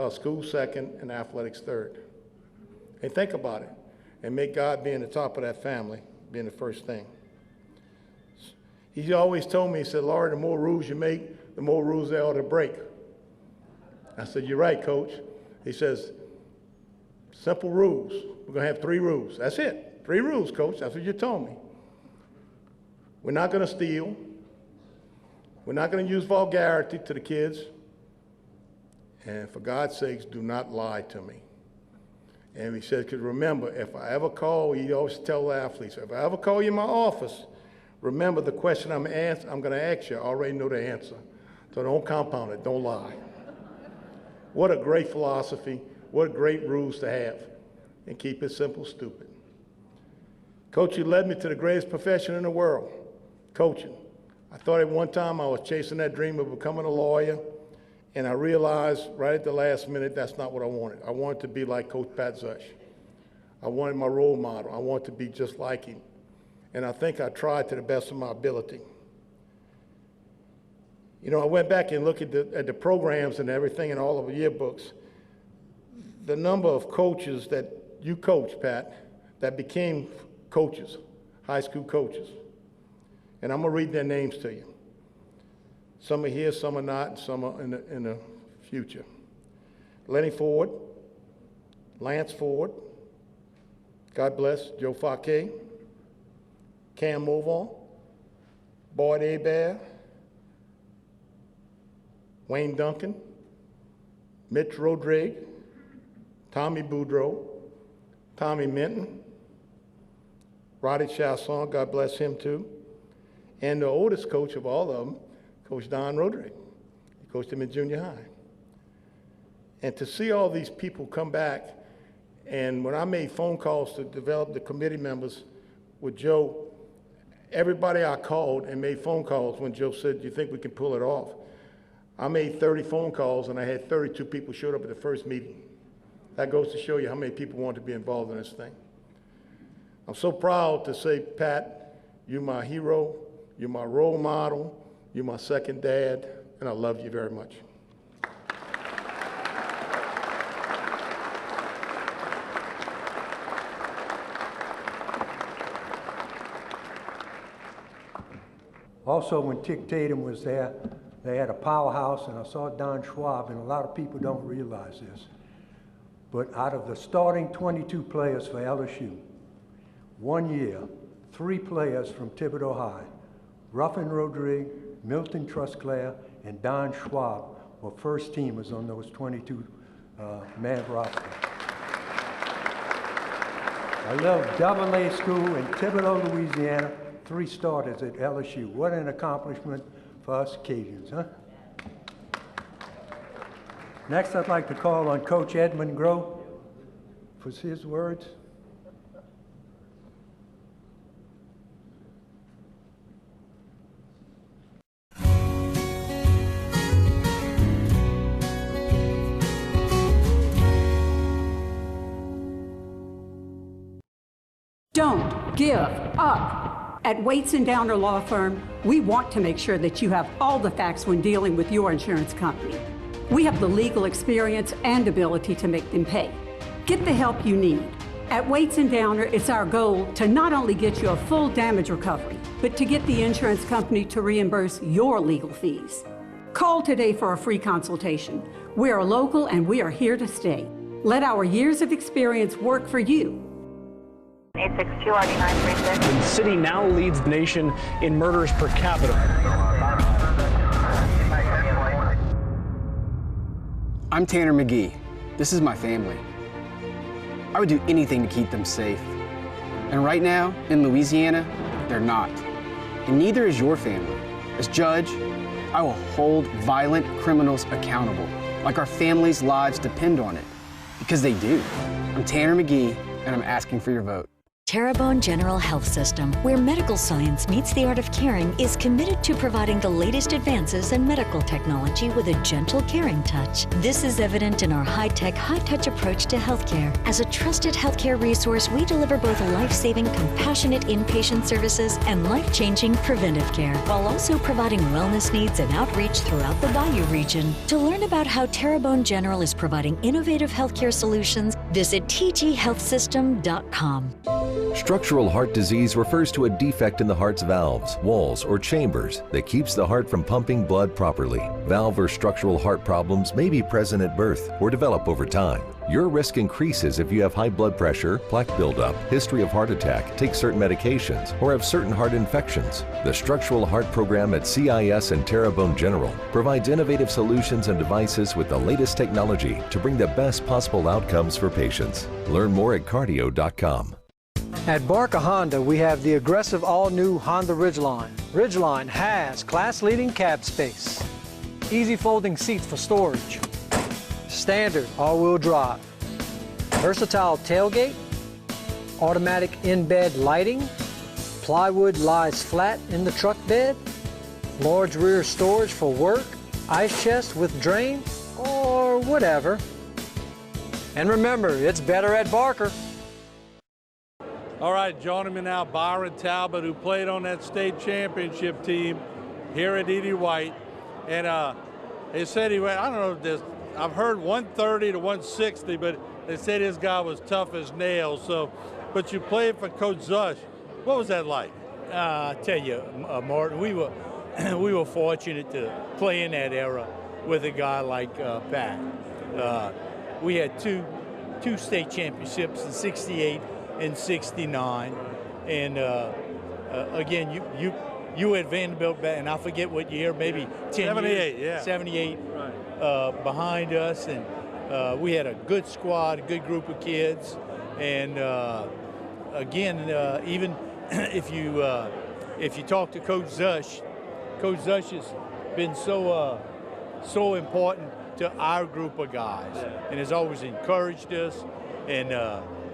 school second, and athletics third. And think about it, and make God being the top of that family, being the first thing. He always told me, he said, Laurie, the more rules you make, the more rules there are to break. I said, you're right, Coach. He says, simple rules. We're going to have 3 rules. That's it. 3 rules, Coach. That's what you told me. We're not going to steal. We're not going to use vulgarity to the kids. And for God's sakes, do not lie to me. And he said, because remember, if I ever call, he always tell the athletes, if I ever call you in my office, remember the question I'm going to ask you, I already know the answer. So don't compound it, don't lie. What a great philosophy, what great rules to have. And keep it simple, stupid. Coach, you led me to the greatest profession in the world, coaching. I thought at one time I was chasing that dream of becoming a lawyer, and I realized right at the last minute that's not what I wanted. I wanted to be like Coach Pat Szush. I wanted my role model. I wanted to be just like him. And I think I tried to the best of my ability. You know, I went back and looked at the programs and everything in all of the yearbooks. The number of coaches that you coached, Pat, that became coaches, high school coaches. And I'm going to read their names to you. Some are here, some are not, and some are in the future. Lenny Ford, Lance Ford, God bless, Joe Fauquet, Cam Movon, Boyd Hebert, Wayne Duncan, Mitch Rodriguez, Tommy Boudreau, Tommy Minton, Roddy Chasson, God bless him too, And the oldest coach of all of them, Coach Don Roderick. He coached him in junior high. And to see all these people come back, and when I made phone calls to develop the committee members with Joe, everybody I called and made phone calls when Joe said, "Do you think we can pull it off?" I made 30 phone calls and I had 32 people showed up at the first meeting. That goes to show you how many people want to be involved in this thing. I'm so proud to say, Pat, you're my hero, you're my role model, you're my second dad, and I love you very much. Also, when Tick Tatum was there, they had a powerhouse, and I saw Don Schwab, and a lot of people don't realize this. But out of the starting 22 players for LSU, 1 year, 3 players from Thibodeau High, Ruffin Rodrigue, Milton Trusclair, and Don Schwab were first teamers on those 22-man roster. A little AA school in Thibodeau, Louisiana, 3 starters at LSU. What an accomplishment for us Cajuns, huh? Next, I'd like to call on Coach Edmund Groh for his words. Don't give up. At Waits & Downer Law Firm, we want to make sure that you have all the facts when dealing with your insurance company. We have the legal experience and ability to make them pay. Get the help you need. At Waits & Downer, it's our goal to not only get you a full damage recovery, but to get the insurance company to reimburse your legal fees. Call today for a free consultation. We are local and we are here to stay. Let our years of experience work for you. 862-RD936. The city now leads the nation in murders per capita. I'm Tanner McGee. This is my family. I would do anything to keep them safe. And right now, in Louisiana, they're not. And neither is your family. As judge, I will hold violent criminals accountable, like our families' lives depend on it. Because they do. I'm Tanner McGee, and I'm asking for your vote. Terrebonne General Health System, where medical science meets the art of caring, is committed to providing the latest advances in medical technology with a gentle, caring touch. This is evident in our high-tech, high-touch approach to healthcare. As a trusted healthcare resource, we deliver both life-saving, compassionate inpatient services and life-changing preventive care, while also providing wellness needs and outreach throughout the Bayou region. To learn about how Terrebonne General is providing innovative healthcare solutions, visit tghealthsystem.com. Structural heart disease refers to a defect in the heart's valves, walls, or chambers that keeps the heart from pumping blood properly. Valve or structural heart problems may be present at birth or develop over time. Your risk increases if you have high blood pressure, plaque buildup, history of heart attack, take certain medications, or have certain heart infections. The Structural Heart Program at CIS and Terrebonne General provides innovative solutions and devices with the latest technology to bring the best possible outcomes for patients. Learn more at cardio.com. At Barker Honda, we have the aggressive all-new Honda Ridgeline. Ridgeline has class-leading cab space, easy folding seats for storage, standard all-wheel drive, versatile tailgate, automatic in-bed lighting, plywood lies flat in the truck bed, large rear storage for work, ice chest with drain, or whatever. And remember, it's better at Barker. All right, joining me now, Byron Talbot, who played on that state championship team here at Edie White. And they said he went, I don't know if this, I've heard 130 to 160, but they said his guy was tough as nails. So, but you played for Coach Szush. What was that like? I tell you, Martin, we were fortunate to play in that era with a guy like Pat. We had two state championships in '68 and '69, and again, you at Vanderbilt, and I forget what year, maybe 10 78, years, yeah. 78 behind us, and we had a good squad, a good group of kids, and again, even if you if you talk to Coach Szush has been so important to our group of guys, and has always encouraged us and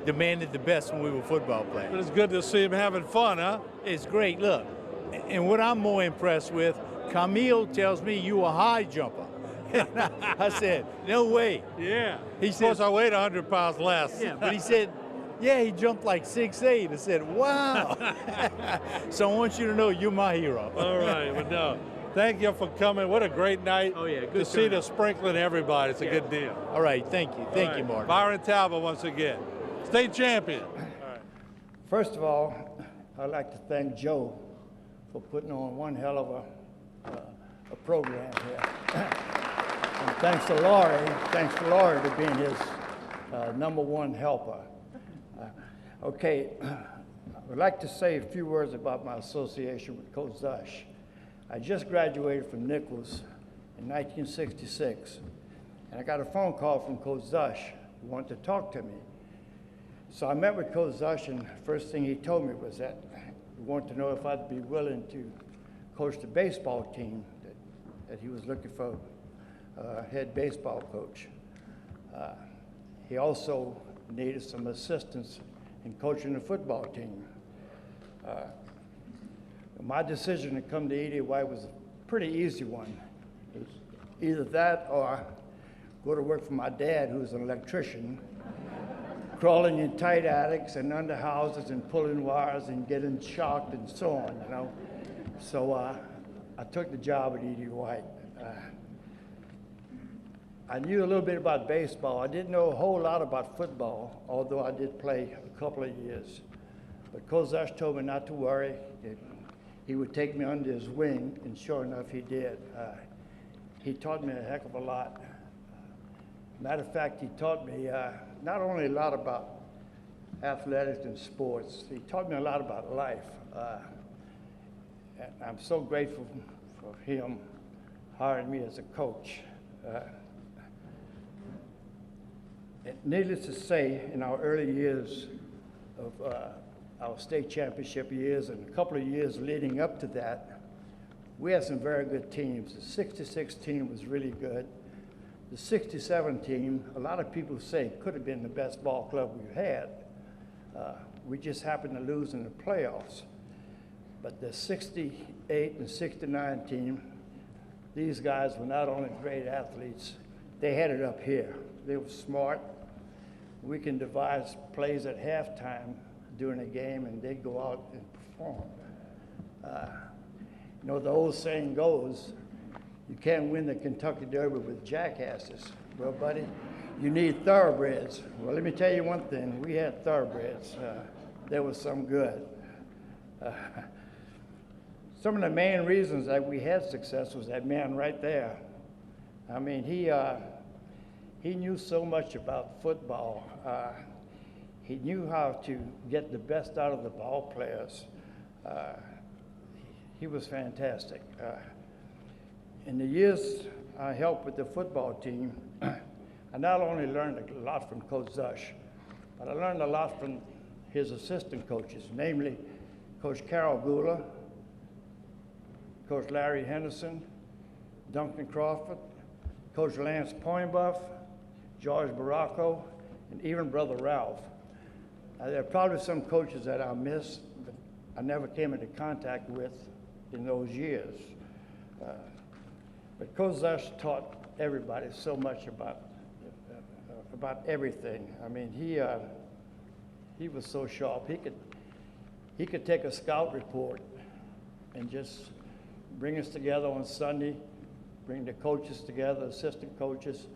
demanded the best when we were football players. But it's good to see him having fun, huh? It's great. Look, and what I'm more impressed with, Camille tells me you a high jumper. I said, no way. Yeah. He said, of course, I weighed 100 pounds less. Yeah, but he said, yeah, he jumped like 6'8". I said, wow. So I want you to know you're my hero. All right, well, no. Thank you for coming. What a great night. Oh, yeah, good to see the turnout. sprinkling everybody. It's a good deal. All right, thank you. Thank you, Martin. Byron Talbot once again. State champion. First of all, I'd like to thank Joe for putting on one hell of a program here. And thanks to Laurie for being his #1 helper. Okay, I would like to say a few words about my association with Coach Szush. I just graduated from Nichols in 1966, and I got a phone call from Coach Szush who wanted to talk to me. So I met with Coach Szush, and the first thing he told me was that he wanted to know if I'd be willing to coach the baseball team, that he was looking for a head baseball coach. He also needed some assistance in coaching the football team. My decision to come to E.D. White was a pretty easy one. It was either that or go to work for my dad, who's an electrician, crawling in tight attics and under houses and pulling wires and getting shocked and so on, you know. So I took the job at E.D. White. I knew a little bit about baseball. I didn't know a whole lot about football, although I did play a couple of years. But Coach Szush told me not to worry. He would take me under his wing, and sure enough, he did. He taught me a heck of a lot. Matter of fact, he taught me not only a lot about athletics and sports, he taught me a lot about life. And I'm so grateful for him hiring me as a coach. Needless to say, in our early years of our state championship years and a couple of years leading up to that, we had some very good teams. The 66 team was really good. The 67 team, a lot of people say, could have been the best ball club we've had. We just happened to lose in the playoffs. But the 68 and 69 team, these guys were not only great athletes, they had it up here. They were smart. We can devise plays at halftime during a game, and they'd go out and perform. You know, the old saying goes, you can't win the Kentucky Derby with jackasses. Well, buddy, you need thoroughbreds. Well, let me tell you one thing. We had thoroughbreds. There was some good. Some of the main reasons that we had success was that man right there. I mean, he knew so much about football. He knew how to get the best out of the ball players. He was fantastic. In the years I helped with the football team, I not only learned a lot from Coach Szush, but I learned a lot from his assistant coaches, namely Coach Carol Gula, Coach Larry Henderson, Duncan Crawford, Coach Lance Poindbuff, George Baracco, and even Brother Ralph. There are probably some coaches that I miss, but I never came into contact with in those years. But Coach Szush taught everybody so much about everything. I mean, he was so sharp. He could take a scout report and just bring us together on Sunday, bring the coaches together, assistant coaches,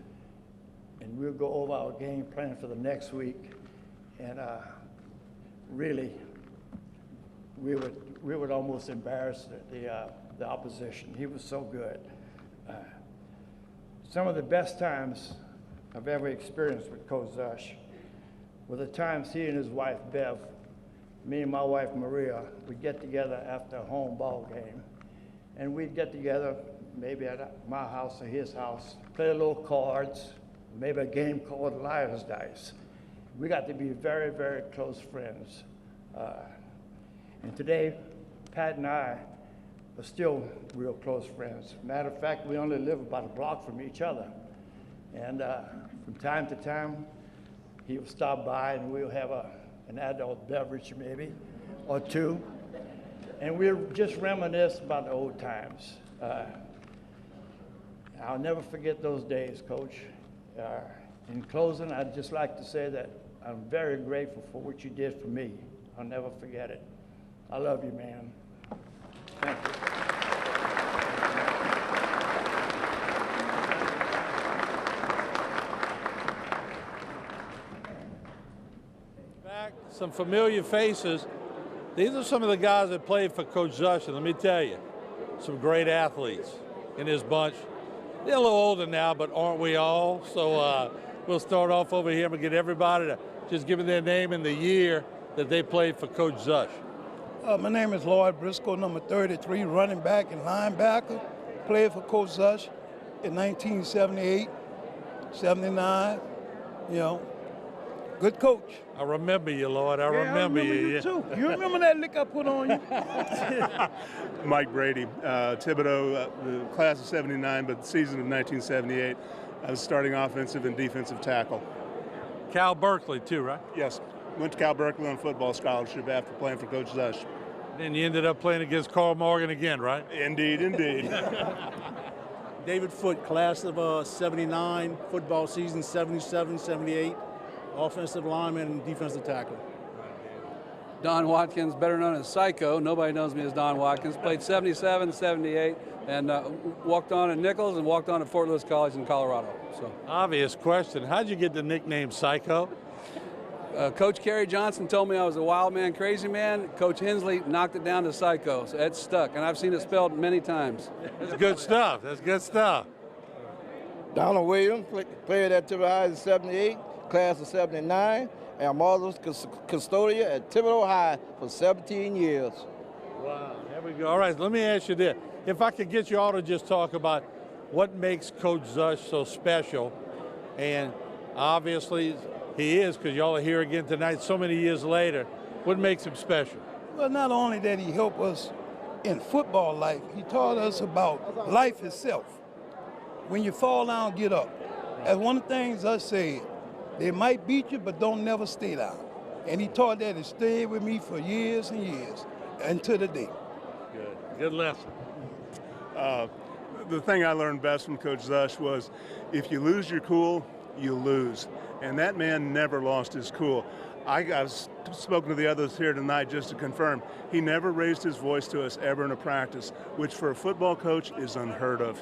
and we'll go over our game plan for the next week. And really, we would almost embarrass the opposition. He was so good. Some of the best times I've ever experienced with Coach Szush were the times he and his wife, Bev, me and my wife, Maria, would get together after a home ball game. And we'd get together maybe at my house or his house, play a little cards, maybe a game called Liar's Dice. We got to be very, very close friends. And today, Pat and I are still real close friends. Matter of fact, we only live about a block from each other. And from time to time, he will stop by and we'll have an adult beverage maybe, or two. And we'll just reminisce about the old times. I'll never forget those days, Coach. In closing, I'd just like to say that I'm very grateful for what you did for me. I'll never forget it. I love you, man. Thank you. Back, some familiar faces. These are some of the guys that played for Coach Szush, and let me tell you, some great athletes in his bunch. They're a little older now, but aren't we all? So we'll start off over here and get everybody to just give me their name and the year that they played for Coach Szush. My name is Lloyd Briscoe, number 33, running back and linebacker. Played for Coach Szush in 1978, 79. You know, good coach. I remember you, Lloyd. I remember you. Too. You remember that lick I put on you? Mike Brady, Thibodeau, the class of 79, but the season of 1978. I was starting offensive and defensive tackle. Cal Berkeley, too, right? Yes. Went to Cal Berkeley on football scholarship after playing for Coach Szush. Then you ended up playing against Carl Morgan again, right? Indeed, indeed. David Foote, class of 79, football season 77, 78, offensive lineman and defensive tackle. Don Watkins, better known as Psycho. Nobody knows me as Don Watkins. Played 77, 78, and walked on at Nichols and walked on at Fort Lewis College in Colorado. So, obvious question. How'd you get the nickname Psycho? Coach Kerry Johnson told me I was a wild man, crazy man. Coach Hensley knocked it down to Psycho, so it stuck, and I've seen it spelled many times. That's good stuff. That's good stuff. Donald Williams, played at Thibodeau High in 78, class of 79, and Marvelous custodian at Thibodeau High for 17 years. Wow, there we go. All right, let me ask you this. If I could get you all to just talk about what makes Coach Szush so special, and obviously he is, because y'all are here again tonight so many years later. What makes him special? Well, not only that he helped us in football life, he taught us about life itself. When you fall down, get up. As one of the things I said, they might beat you, but don't never stay down. And he taught that and stayed with me for years and years, until the day. Good. Good lesson. The thing I learned best from Coach Szush was, if you lose your cool, you lose. And that man never lost his cool. I've spoken to the others here tonight just to confirm, he never raised his voice to us ever in a practice, which for a football coach is unheard of.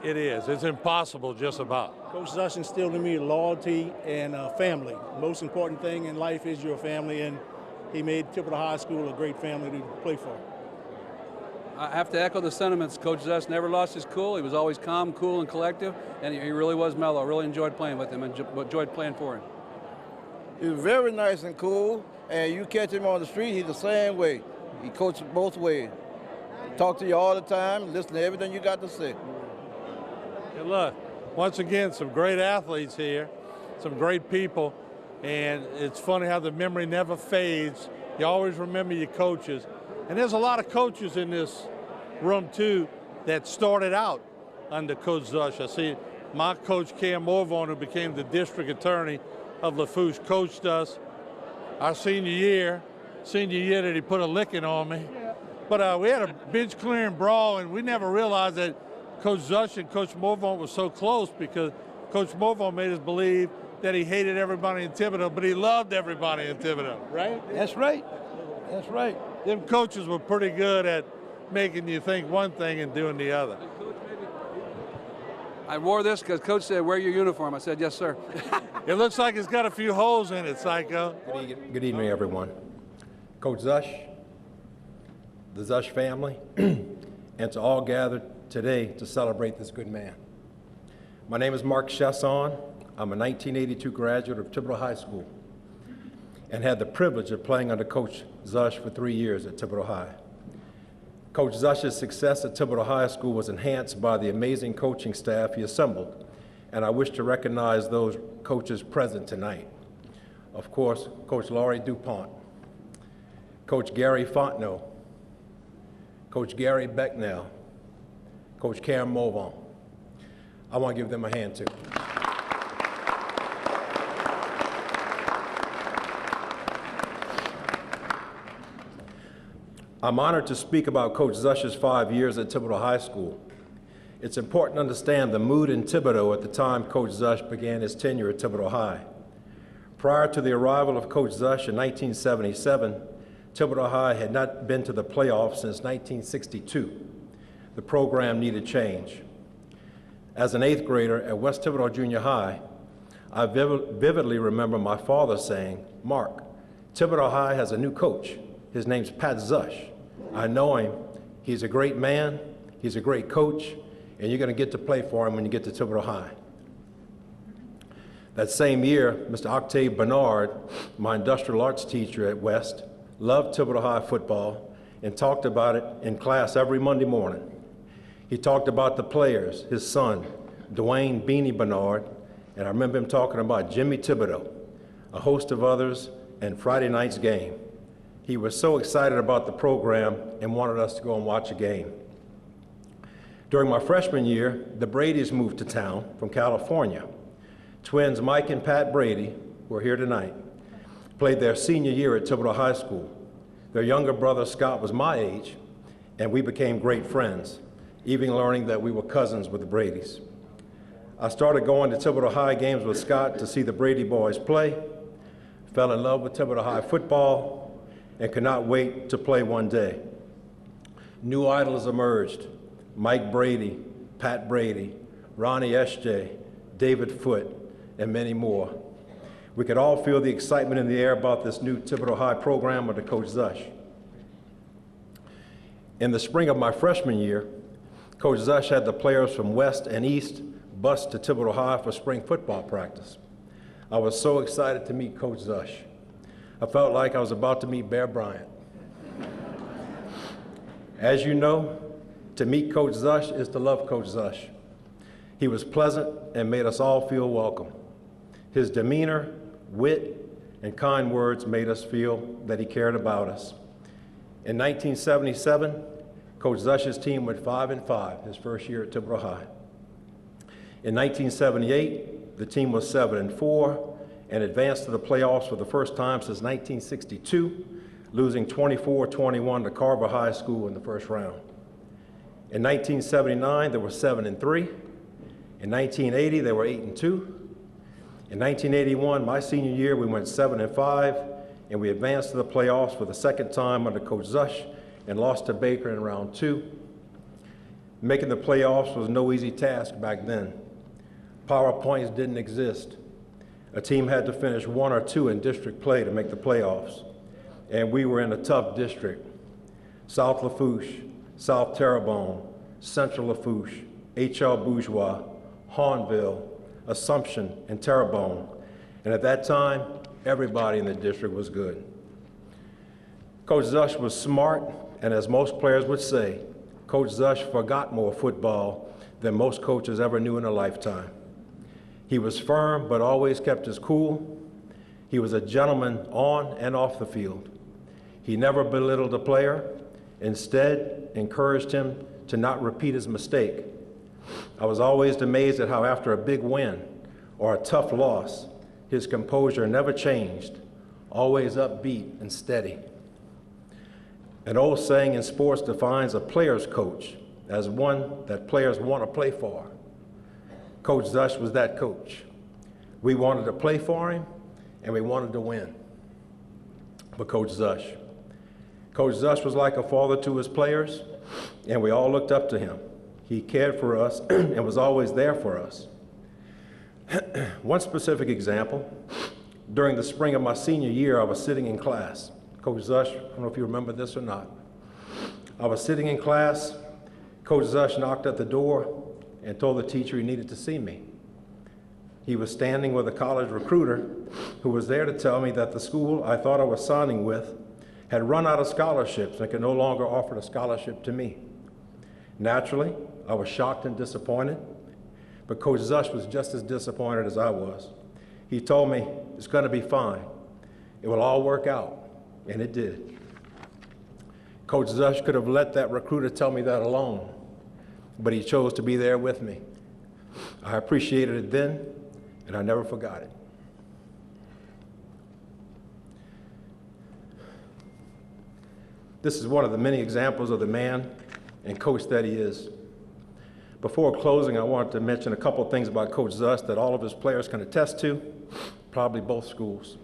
It is. It's impossible just about. Coach Szush instilled in me loyalty and family. Most important thing in life is your family, and he made Thibodeau High School a great family to play for. I have to echo the sentiments. Coach Szush never lost his cool. He was always calm, cool, and collective, and he really was mellow. I really enjoyed playing with him and enjoyed playing for him. He was very nice and cool, and you catch him on the street, he's the same way. He coaches both ways. Talk to you all the time, listen to everything you got to say. Hey, look, once again, some great athletes here, some great people, and it's funny how the memory never fades. You always remember your coaches. And there's a lot of coaches in this room, too, that started out under Coach Szush. I see my coach, Cam Morvon, who became the district attorney of Lafourche, coached us our senior year that he put a licking on me. But we had a bench clearing brawl, and we never realized that Coach Szush and Coach Morvon were so close, because Coach Morvon made us believe that he hated everybody in Thibodeau, but he loved everybody in Thibodeau, right? That's right. That's right. Them coaches were pretty good at making you think one thing and doing the other. I wore this because Coach said, wear your uniform. I said, yes, sir. It looks like it's got a few holes in it, Psycho. Good evening, everyone. Coach Szush, the Szush family, and to all gathered today to celebrate this good man. My name is Mark Chasson. I'm a 1982 graduate of Thibodeau High School and had the privilege of playing under Coach Szush for 3 years at Thibodeau High. Coach Szush's success at Thibodeau High School was enhanced by the amazing coaching staff he assembled, and I wish to recognize those coaches present tonight. Of course, Coach Laurie DuPont, Coach Gary Fontenot, Coach Gary Becknell, Coach Karen Movon. I want to give them a hand too. I'm honored to speak about Coach Szush's 5 years at Thibodeau High School. It's important to understand the mood in Thibodeau at the time Coach Szush began his tenure at Thibodeau High. Prior to the arrival of Coach Szush in 1977, Thibodeau High had not been to the playoffs since 1962. The program needed change. As an 8th grader at West Thibodeau Junior High, I vividly remember my father saying, "Mark, Thibodeau High has a new coach. His name's Pat Szush. I know him. He's a great man. He's a great coach, and you're going to get to play for him when you get to Thibodeau High." That same year, Mr. Octave Bernard, my industrial arts teacher at West, loved Thibodeau High football and talked about it in class every Monday morning. He talked about the players, his son, Dwayne Beanie Bernard, and I remember him talking about Jimmy Thibodeau, a host of others, and Friday night's game. He was so excited about the program and wanted us to go and watch a game. During my freshman year, the Bradys moved to town from California. Twins Mike and Pat Brady, who are here tonight, played their senior year at Thibodeau High School. Their younger brother Scott was my age, and we became great friends, even learning that we were cousins with the Bradys. I started going to Thibodeau High games with Scott to see the Brady boys play, fell in love with Thibodeau High football, and could not wait to play one day. New idols emerged: Mike Brady, Pat Brady, Ronnie S.J., David Foote, and many more. We could all feel the excitement in the air about this new Thibodeau High program under Coach Szush. In the spring of my freshman year, Coach Szush had the players from West and East bus to Thibodeau High for spring football practice. I was so excited to meet Coach Szush. I felt like I was about to meet Bear Bryant. As you know, to meet Coach Szush is to love Coach Szush. He was pleasant and made us all feel welcome. His demeanor, wit, and kind words made us feel that he cared about us. In 1977, Coach Szush's team went 5-5 his first year at Thibodeau High. In 1978, the team was 7-4 and advanced to the playoffs for the first time since 1962, losing 24-21 to Carver High School in the first round. In 1979, they were 7-3. In 1980, they were 8-2. In 1981, my senior year, we went 7-5, and we advanced to the playoffs for the second time under Coach Szush and lost to Baker in round 2. Making the playoffs was no easy task back then. PowerPoints didn't exist. A team had to finish 1 or 2 in district play to make the playoffs, and we were in a tough district: South Lafourche, South Terrebonne, Central Lafourche, H.L. Bourgeois, Hahnville, Assumption, and Terrebonne. And at that time, everybody in the district was good. Coach Szush was smart, and as most players would say, Coach Szush forgot more football than most coaches ever knew in a lifetime. He was firm, but always kept his cool. He was a gentleman on and off the field. He never belittled a player, instead encouraged him to not repeat his mistake. I was always amazed at how after a big win or a tough loss, his composure never changed, always upbeat and steady. An old saying in sports defines a player's coach as one that players want to play for. Coach Szush was that coach. We wanted to play for him, and we wanted to win. But Coach Szush was like a father to his players, and we all looked up to him. He cared for us and was always there for us. One specific example, during the spring of my senior year, I was sitting in class. Coach Szush, I don't know if you remember this or not. I was sitting in class. Coach Szush knocked at the door and told the teacher he needed to see me. He was standing with a college recruiter who was there to tell me that the school I thought I was signing with had run out of scholarships and could no longer offer the scholarship to me. Naturally, I was shocked and disappointed, but Coach Szush was just as disappointed as I was. He told me, "It's going to be fine. It will all work out," and it did. Coach Szush could have let that recruiter tell me that alone, but he chose to be there with me. I appreciated it then, and I never forgot it. This is one of the many examples of the man and coach that he is. Before closing, I wanted to mention a couple of things about Coach Szush that all of his players can attest to, probably both schools.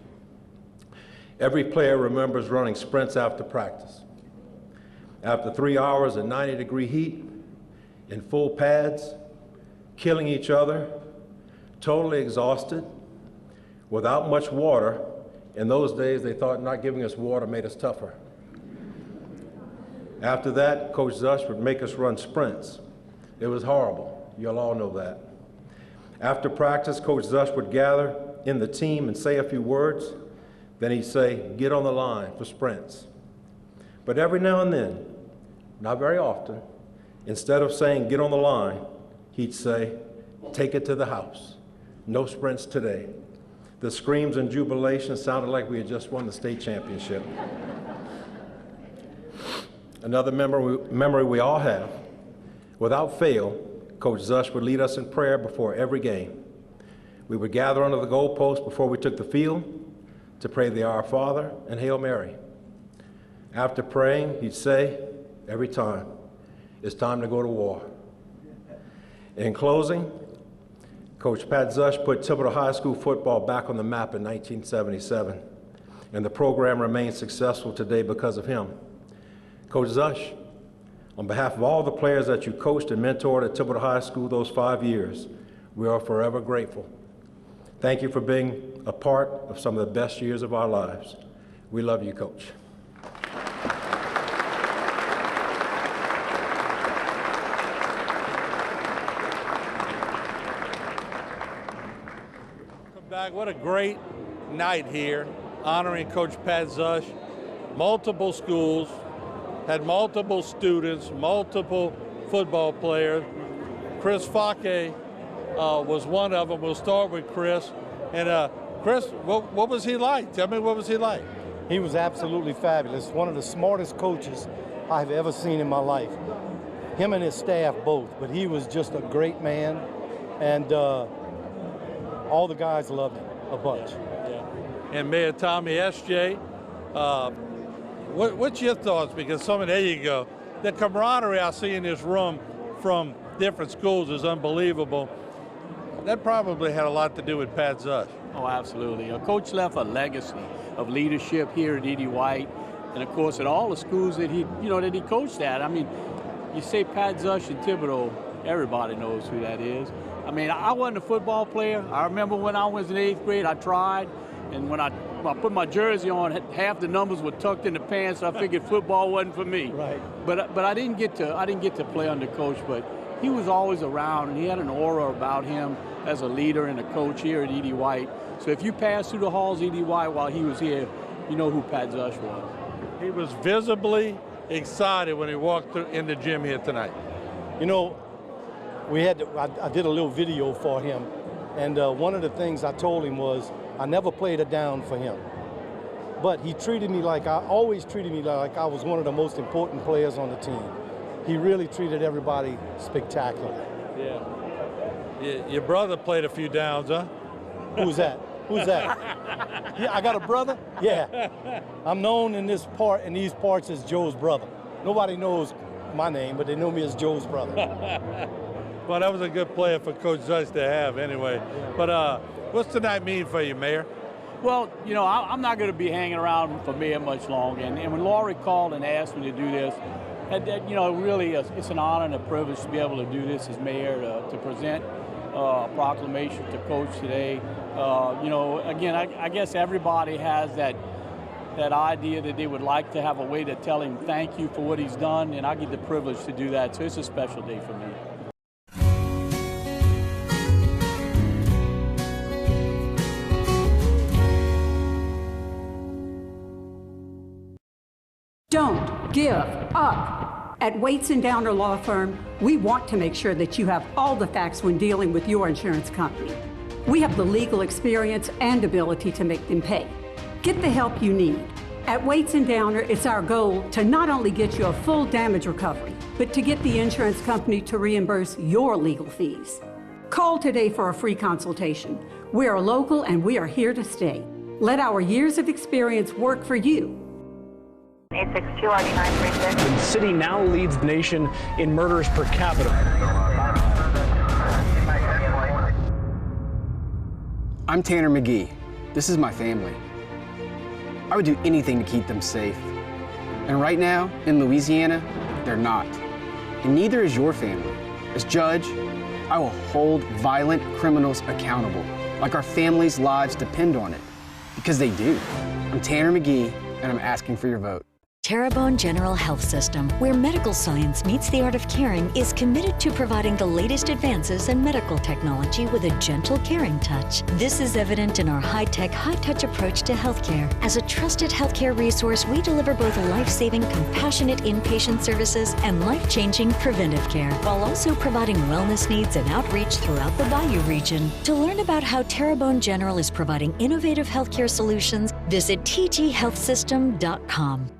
Every player remembers running sprints after practice. After 3 hours in 90-degree heat, in full pads, killing each other, totally exhausted, without much water. In those days, they thought not giving us water made us tougher. After that, Coach Szush would make us run sprints. It was horrible. You'll all know that. After practice, Coach Szush would gather in the team and say a few words. Then he'd say, get on the line for sprints. But every now and then, not very often, instead of saying, get on the line, he'd say, take it to the house. No sprints today. The screams and jubilation sounded like we had just won the state championship. Another memory we all have. Without fail, Coach Szush would lead us in prayer before every game. We would gather under the goalpost before we took the field to pray the Our Father and Hail Mary. After praying, he'd say, every time, it's time to go to war. In closing, Coach Pat Szush put Thibodeau High School football back on the map in 1977, and the program remains successful today because of him. Coach Szush, on behalf of all the players that you coached and mentored at Thibodeau High School those 5 years, we are forever grateful. Thank you for being a part of some of the best years of our lives. We love you, Coach. Welcome back. What a great night here, honoring Coach Pat Szush. Multiple schools, had multiple students, multiple football players. Chris Fake was one of them. We'll start with Chris. And Chris, what was he like? Tell me, what was he like? He was absolutely fabulous. One of the smartest coaches I've ever seen in my life. Him and his staff both, but he was just a great man. And all the guys loved him a bunch. Yeah. And Mayor Tommy S.J., what's your thoughts? Because there you go. The camaraderie I see in this room from different schools is unbelievable. That probably had a lot to do with Pat Szush. Oh, absolutely. Coach left a legacy of leadership here at E.D. White, and of course at all the schools that he coached at. I mean, you say Pat Szush and Thibodeau, everybody knows who that is. I mean, I wasn't a football player. I remember when I was in 8th grade, I tried, and when I put my jersey on, half the numbers were tucked in the pants. So I figured football wasn't for me. Right. But I didn't get to play under coach. But he was always around, and he had an aura about him as a leader and a coach here at E.D. White. So if you passed through the halls of E.D. White while he was here, you know who Pat Szush was. He was visibly excited when he walked in the gym here tonight. You know, I did a little video for him, and one of the things I told him was I never played a down for him. But he always treated me like I was one of the most important players on the team. He really treated everybody spectacularly. Yeah. Your brother played a few downs, huh? Who's that? Who's that? Yeah, I got a brother? Yeah. I'm known in these parts as Joe's brother. Nobody knows my name, but they know me as Joe's brother. Well, that was a good player for Coach Szush to have anyway. But what's tonight mean for you, Mayor? Well, you know, I'm not going to be hanging around for Mayor much longer. And when Laurie called and asked me to do this, you know, really, it's an honor and a privilege to be able to do this as mayor, to present a proclamation to Coach today. You know, again, I guess everybody has that idea that they would like to have a way to tell him thank you for what he's done, and I get the privilege to do that. So it's a special day for me. Don't give up. At Waits & Downer Law Firm, we want to make sure that you have all the facts when dealing with your insurance company. We have the legal experience and ability to make them pay. Get the help you need. At Weights and Downer, it's our goal to not only get you a full damage recovery, but to get the insurance company to reimburse your legal fees. Call today for a free consultation. We are local and we are here to stay. Let our years of experience work for you. 862-RD-936. The city now leads the nation in murders per capita. I'm Tanner McGee. This is my family. I would do anything to keep them safe. And right now, in Louisiana, they're not. And neither is your family. As judge, I will hold violent criminals accountable, like our families' lives depend on it. Because they do. I'm Tanner McGee, and I'm asking for your vote. Terrebonne General Health System, where medical science meets the art of caring, is committed to providing the latest advances in medical technology with a gentle, caring touch. This is evident in our high-tech, high-touch approach to healthcare. As a trusted healthcare resource, we deliver both life-saving, compassionate inpatient services and life-changing preventive care, while also providing wellness needs and outreach throughout the Bayou region. To learn about how Terrebonne General is providing innovative healthcare solutions, visit tghealthsystem.com.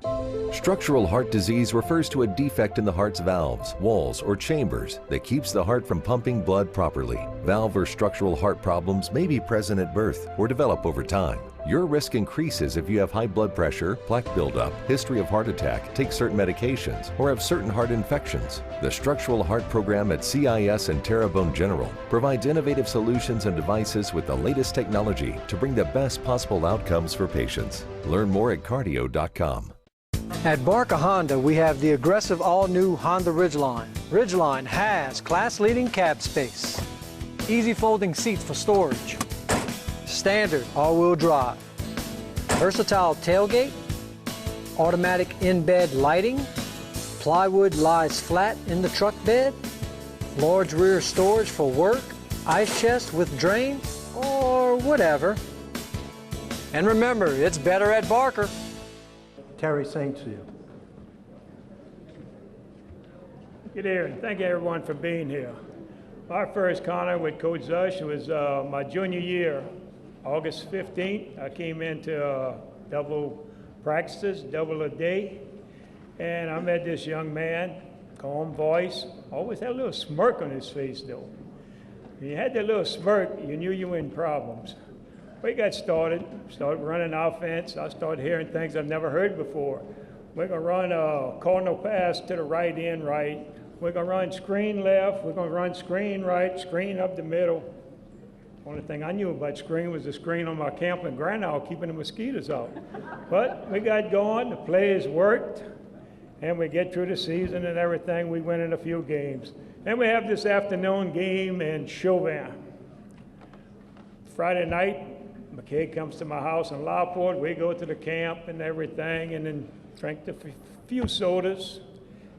Structural heart disease refers to a defect in the heart's valves, walls, or chambers that keeps the heart from pumping blood properly. Valve or structural heart problems may be present at birth or develop over time. Your risk increases if you have high blood pressure, plaque buildup, history of heart attack, take certain medications, or have certain heart infections. The Structural Heart Program at CIS and Terrebonne General provides innovative solutions and devices with the latest technology to bring the best possible outcomes for patients. Learn more at cardio.com. At Barker Honda, we have the aggressive all-new Honda Ridgeline. Ridgeline has class-leading cab space, easy folding seats for storage, standard all-wheel drive, versatile tailgate, automatic in-bed lighting, plywood lies flat in the truck bed, large rear storage for work, ice chest with drain, or whatever. And remember, it's better at Barker. Terry St. Cyr. Good evening. Thank you everyone for being here. My first encounter with Coach Szush was my junior year, August 15th. I came into double practices, double a day, and I met this young man, calm voice, always had a little smirk on his face though. When you had that little smirk, you knew you were in problems. We got started running offense. I started hearing things I've never heard before. We're gonna run a cardinal pass to the right end right. We're gonna run screen left. We're gonna run screen right, screen up the middle. Only thing I knew about screen was the screen on my camping ground, keeping the mosquitoes out. But we got going, the plays worked, and we get through the season and everything. We win in a few games. Then we have this afternoon game in Chauvin. Friday night, McKay comes to my house in Lockport. We go to the camp and everything, and then drink a few sodas.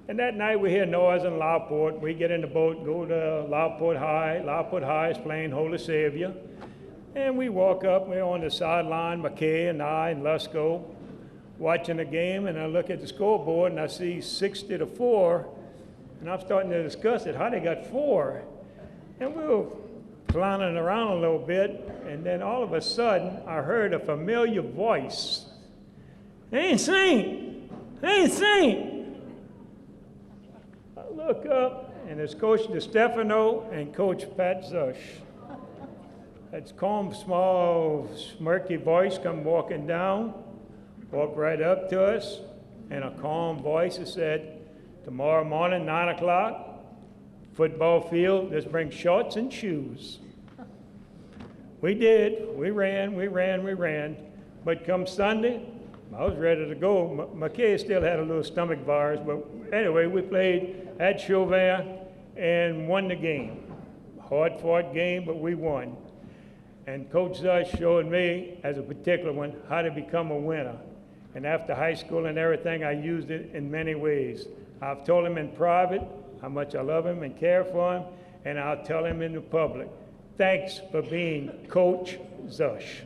And that night we hear noise in Lockport. We get in the boat, go to Lockport High. Lockport High is playing Holy Savior. And we walk up, we're on the sideline, McKay and I and Lusko, watching the game, and I look at the scoreboard and I see 60-4, and I'm starting to discuss it, how they got 4. And we were clowning around a little bit, and then all of a sudden, I heard a familiar voice. They ain't Saint! They ain't Saint! I look up, and it's Coach DeStefano and Coach Pat Szush. That calm, small, smirky voice come walking down, walked right up to us, and a calm voice that said, tomorrow morning, 9 o'clock, football field, just bring shorts and shoes. We did. We ran. But come Sunday, I was ready to go. McKay still had a little stomach virus, but anyway, we played at Chauvin and won the game. Hard-fought game, but we won. And Coach Szush showed me, as a particular one, how to become a winner. And after high school and everything, I used it in many ways. I've told him in private how much I love him and care for him, and I'll tell him in the public. Thanks for being Coach Szush.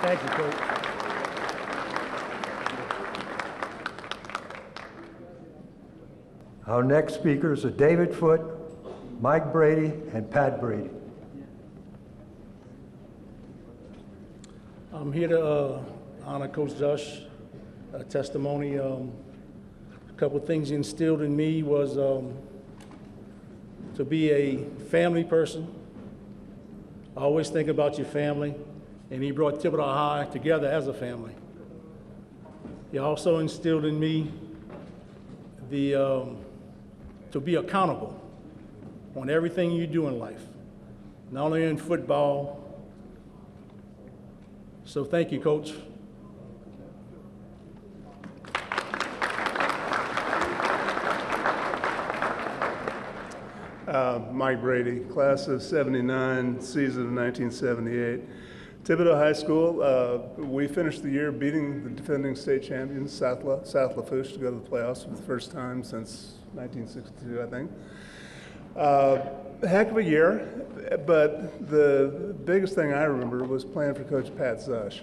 Thank you, Coach. Our next speakers are David Foote, Mike Brady, and Pat Brady. I'm here to honor Coach Szush testimony. A couple of things he instilled in me was to be a family person. Always think about your family, and he brought Thibodeau High together as a family. He also instilled in me to be accountable on everything you do in life, not only in football. So thank you, Coach. Mike Brady, class of 79, season of 1978. Thibodeau High School, we finished the year beating the defending state champions, South Lafourche, to go to the playoffs for the first time since 1962, I think. Heck of a year, but the biggest thing I remember was playing for Coach Pat Szush.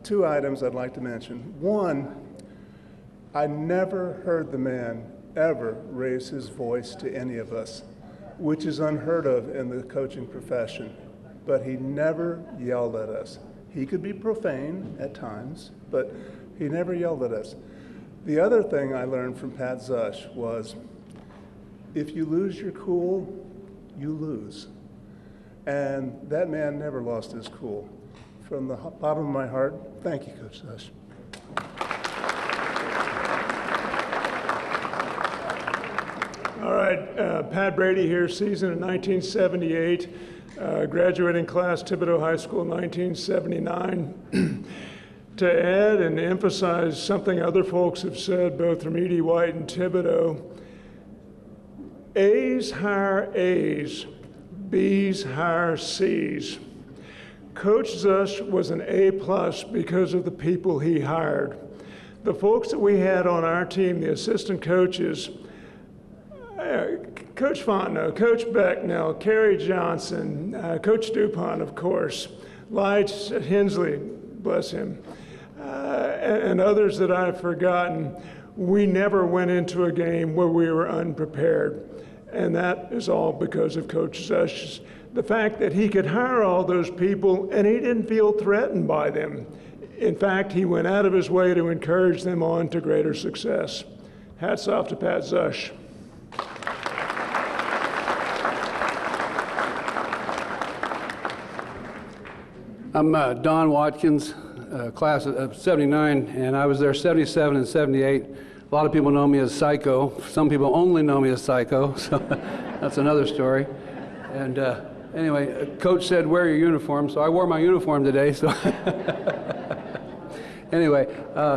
Two items I'd like to mention. One, I never heard the man ever raise his voice to any of us, which is unheard of in the coaching profession. But he never yelled at us. He could be profane at times, but he never yelled at us. The other thing I learned from Pat Szush was, if you lose your cool, you lose. And that man never lost his cool. From the bottom of my heart, thank you, Coach Szush. All right, Pat Brady here, season of 1978. Graduating class, Thibodeau High School, 1979. To add and emphasize something other folks have said, both from E.D. White and Thibodeau, A's hire A's, B's hire C's. Coach Szush was an A+ because of the people he hired. The folks that we had on our team, the assistant coaches, Coach Fontenot, Coach Becknell, Kerry Johnson, Coach Dupont, of course, Lige Hensley, bless him, and others that I've forgotten, we never went into a game where we were unprepared. And that is all because of Coach Szush. The fact that he could hire all those people and he didn't feel threatened by them. In fact, he went out of his way to encourage them on to greater success. Hats off to Pat Szush. I'm Don Watkins, class of 79, and I was there 77 and 78. A lot of people know me as Psycho. Some people only know me as Psycho, so that's another story. And anyway, Coach said, wear your uniform, so I wore my uniform today. So anyway,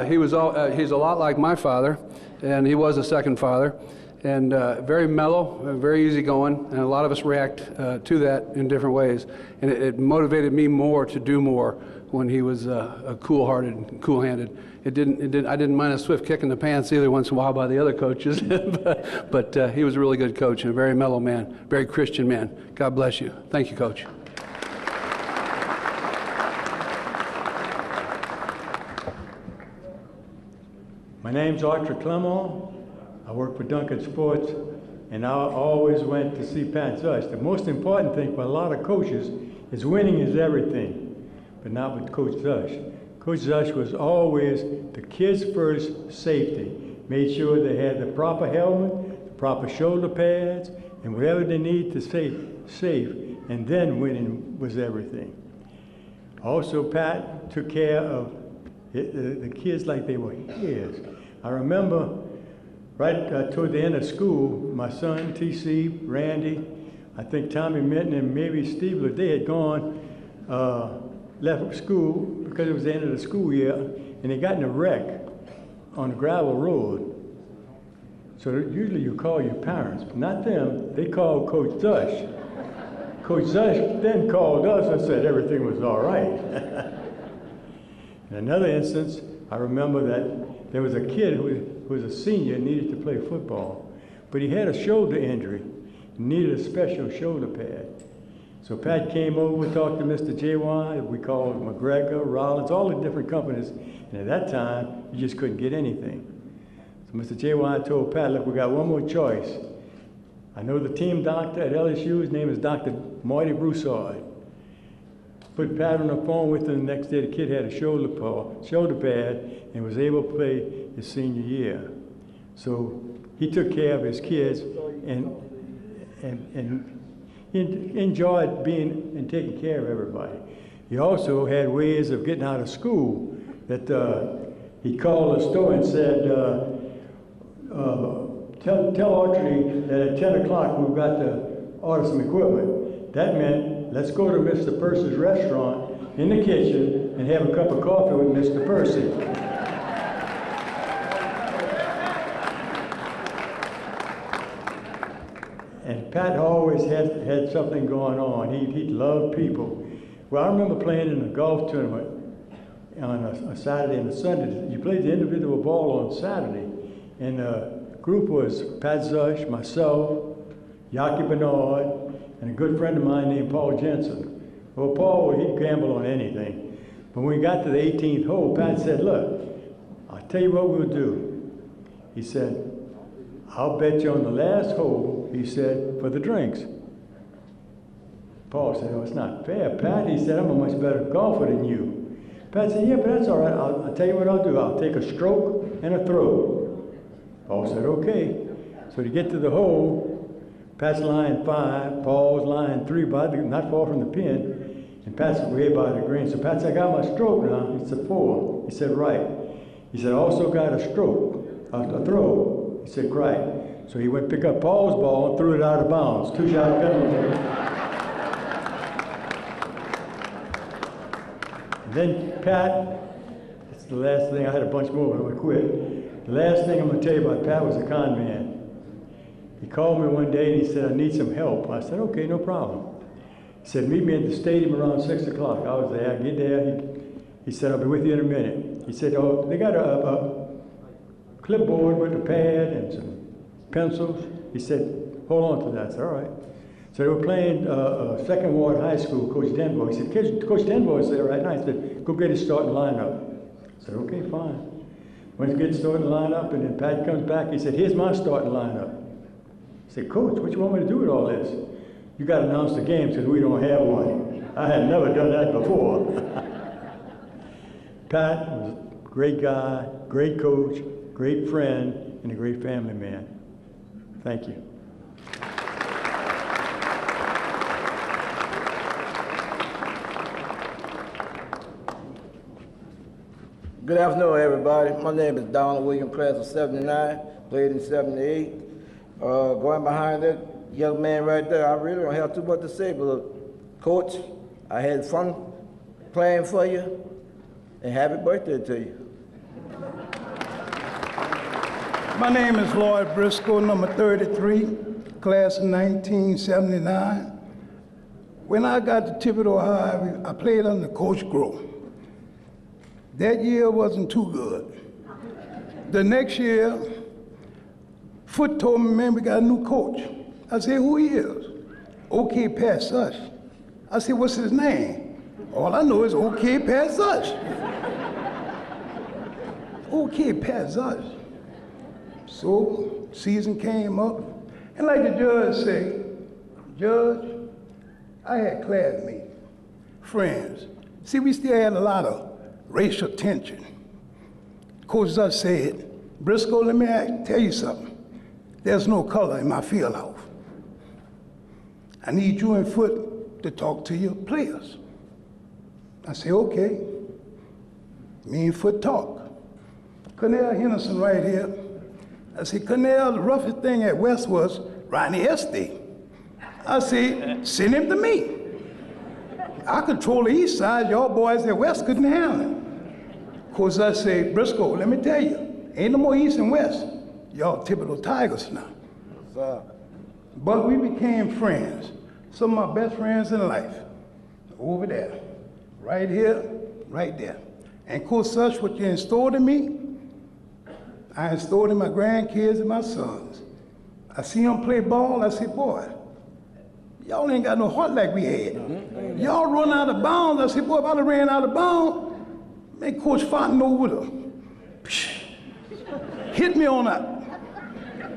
he's a lot like my father, and he was a second father, and very mellow, very easygoing, and a lot of us react to that in different ways. And it motivated me more to do more when he was cool-hearted and cool-handed. I didn't mind a swift kick in the pants either once in a while by the other coaches, but he was a really good coach and a very mellow man, very Christian man. God bless you. Thank you, Coach. My name's Archer Clement. I work for Duncan Sports, and I always went to see Pat Szush. The most important thing for a lot of coaches is winning is everything, but not with Coach Szush. Coach Szush was always the kids' first safety. Made sure they had the proper helmet, the proper shoulder pads, and whatever they need to stay safe, and then winning was everything. Also, Pat took care of the kids like they were his. I remember right toward the end of school, my son, TC, Randy, I think Tommy Minton and maybe Steve Leday had gone, left school because it was the end of the school year, and they got in a wreck on a gravel road. So usually you call your parents, but not them. They called Coach Szush. Coach Szush then called us and said everything was all right. In another instance, I remember that there was a kid who was a senior and needed to play football, but he had a shoulder injury and needed a special shoulder pad. So Pat came over, talked to Mr. J.Y., we called McGregor, Rollins, all the different companies, and at that time, you just couldn't get anything. So Mr. J.Y. told Pat, look, we got one more choice. I know the team doctor at LSU, his name is Dr. Marty Broussard. put Pat on the phone with him. The next day the kid had a shoulder pad and was able to play his senior year. So he took care of his kids and he enjoyed being and taking care of everybody. He also had ways of getting out of school that he called the store and said, tell Audrey that at 10 o'clock we've got to order some equipment. That meant, let's go to Mr. Percy's restaurant in the kitchen and have a cup of coffee with Mr. Percy. And Pat always had something going on. He loved people. Well, I remember playing in a golf tournament on a Saturday and a Sunday. You played the individual ball on Saturday. And the group was Pat Szush, myself, Yaki Bernard, and a good friend of mine named Paul Jensen. Well, Paul, he'd gamble on anything. But when we got to the 18th hole, Pat said, look, I'll tell you what we'll do. He said, I'll bet you on the last hole, he said, for the drinks. Paul said, oh, it's not fair, Pat. He said, I'm a much better golfer than you. Pat said, yeah, but that's all right. I'll tell you what I'll do. I'll take a stroke and a throw. Paul said, okay. So to get to the hole, Pat's line 5, Paul's line 3, not far from the pin, and Pat's way by the green. So Pat said, I got my stroke now. It's a 4. He said, right. He said, I also got a stroke, a throw. He said, right. So he went pick up Paul's ball and threw it out of bounds. 2-shot penalty. And then Pat, it's the last thing, I had a bunch more, but I would quit. The last thing I'm gonna tell you about Pat was a con man. He called me one day and he said, I need some help. I said, okay, no problem. He said, meet me at the stadium around 6 o'clock. I was there, I get there. He said, I'll be with you in a minute. He said, oh, they got a clipboard with a pad and some pencils. He said, hold on to that. I said, all right. So they were playing Second Ward High School, Coach Denbo. He said, Coach Denbo is there right now. He said, go get his starting lineup. I said, okay, fine. Went to get his starting lineup, and then Pat comes back. He said, here's my starting lineup. I said, Coach, what you want me to do with all this? You got to announce the games because we don't have one. I had never done that before. Pat was a great guy, great coach, great friend, and a great family man. Thank you. Good afternoon, everybody. My name is Donald William, class of 79, played in 78. Going behind that young man right there, I really don't have too much to say, but Coach, I had fun playing for you, and happy birthday to you. My name is Lloyd Briscoe, number 33, class of 1979. When I got to Thibodeau High, I played under Coach Groh. That year wasn't too good. The next year, Foot told me, man, we got a new coach. I said, who he is? OK Pat Szush. I said, what's his name? All I know is OK Pat Szush. OK Pat Szush. So, season came up, and like the judge said, Judge, I had classmates, friends. See, we still had a lot of racial tension. Coach Szush said, Briscoe, let me tell you something. There's no color in my field house. I need you and Foot to talk to your players. I said, okay. Me and Foot talk. Cornell Henderson right here. I said, Cornell, the roughest thing at West was Ronnie Esty. I said, send him to me. I control the east side, y'all boys at West couldn't handle it. Coach Szush said, Briscoe, let me tell you, ain't no more east and west. Y'all Thibodeau Tigers now. But we became friends. Some of my best friends in life. Over there. Right here, right there. And Coach Szush, what you installed in me, I installed in my grandkids and my sons. I see them play ball, I say, boy, y'all ain't got no heart like we had. Y'all run out of bounds. I said, boy, if I'd have ran out of bounds, man, Coach Fonten would have hit me on that.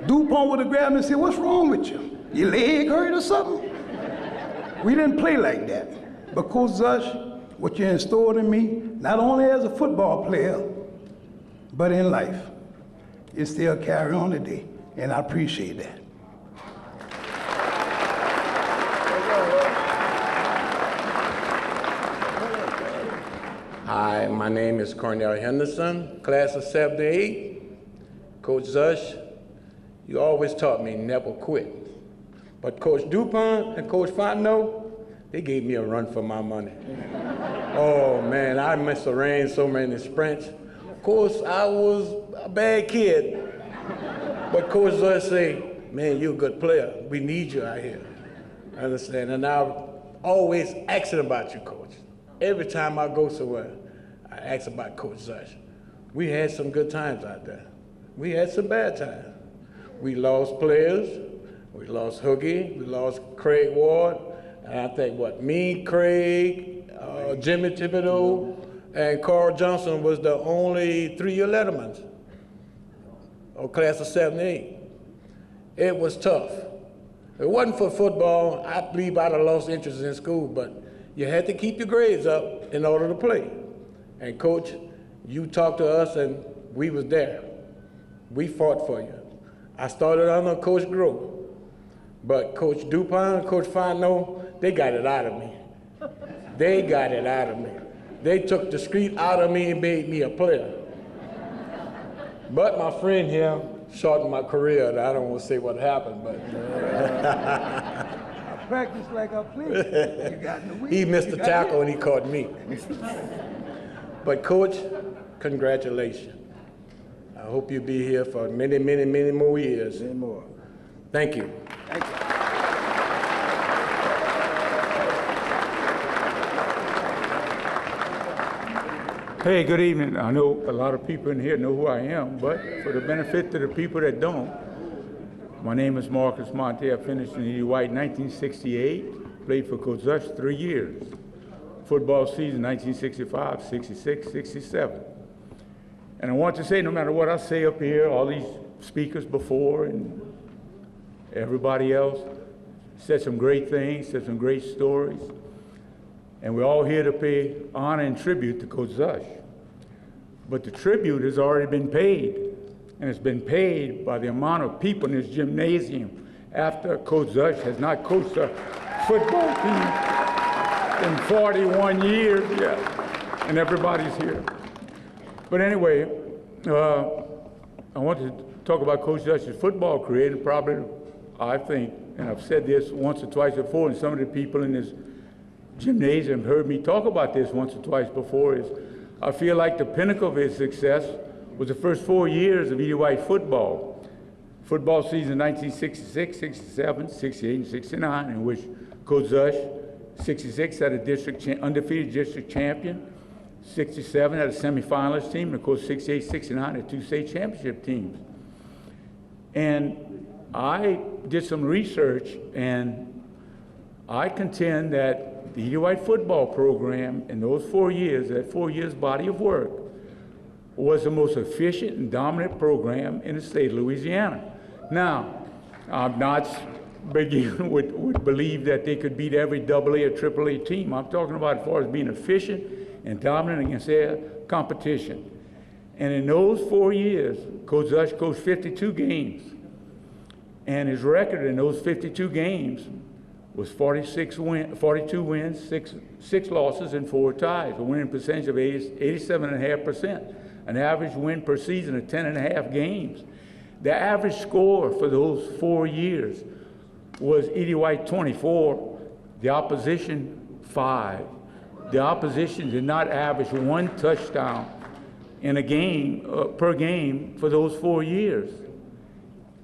DuPont would have grabbed me and said, what's wrong with you? Your leg hurt or something? We didn't play like that. But Coach Szush, what you installed in me, not only as a football player, but in life. It still carry on today, and I appreciate that. Hi, my name is Cornell Henderson, class of 78. Coach Szush, you always taught me never quit. But Coach DuPont and Coach Fontenot, they gave me a run for my money. Oh man, I missed the rain so many sprints. Of course, I was a bad kid. But Coach Szush say, man, you're a good player. We need you out here. Understand? And I'm always asking about you, Coach. Every time I go somewhere, I ask about Coach Szush. We had some good times out there. We had some bad times. We lost players. We lost Hoogie. We lost Craig Ward. And I think me, Craig, Jimmy Thibodeau, and Carl Johnson was the only three-year lettermans of class of 78. It was tough. If it wasn't for football, I believe I'd have lost interest in school, but you had to keep your grades up in order to play. And Coach, you talked to us and we was there. We fought for you. I started under Coach Grove, but Coach DuPont and Coach Fontenot, they got it out of me. They got it out of me. They took the street out of me and made me a player. But my friend here shortened my career. I don't want to say what happened, but. I practiced like I played. You got in the week. He missed the tackle and he caught me. But Coach, congratulations. I hope you'll be here for many, many, many more years. Many more. Thank you. Thank you. Hey, good evening. I know a lot of people in here know who I am, but for the benefit of the people that don't, my name is Marcus Monte. I finished in E.D. White in 1968, played for Coach Szush 3 years. Football season 1965, 66, 67. And I want to say, no matter what I say up here, all these speakers before and everybody else said some great things, said some great stories. And we're all here to pay honor and tribute to Coach Szush. But the tribute has already been paid, and it's been paid by the amount of people in this gymnasium after Coach Szush has not coached a football team in 41 years yet, and everybody's here. But anyway, I want to talk about Coach Szush's football career, and probably, I think, and I've said this once or twice before, and some of the people in this gymnasium heard me talk about this once or twice before, is I feel like the pinnacle of his success was the first 4 years of E.D. White football. Football season 1966, 67, 68, and 69, in which Coach Szush, 66 had a undefeated district champion, 67 had a semifinalist team, and of course 68, 69 had 2 state championship teams. And I did some research, and I contend that the E.D. White football program in those 4 years, that 4 years body of work, was the most efficient and dominant program in the state of Louisiana. Now, I'm not would believe that they could beat every AA or AAA team. I'm talking about as far as being efficient and dominant against their competition. And in those 4 years, Coach Szush coached 52 games. And his record in those 52 games was 42 wins, 6 losses, and 4 ties, a winning percentage of 87.5%, an average win per season of 10.5 games. The average score for those 4 years was E.D. White 24, the opposition 5. The opposition did not average 1 touchdown in a game, per game for those 4 years.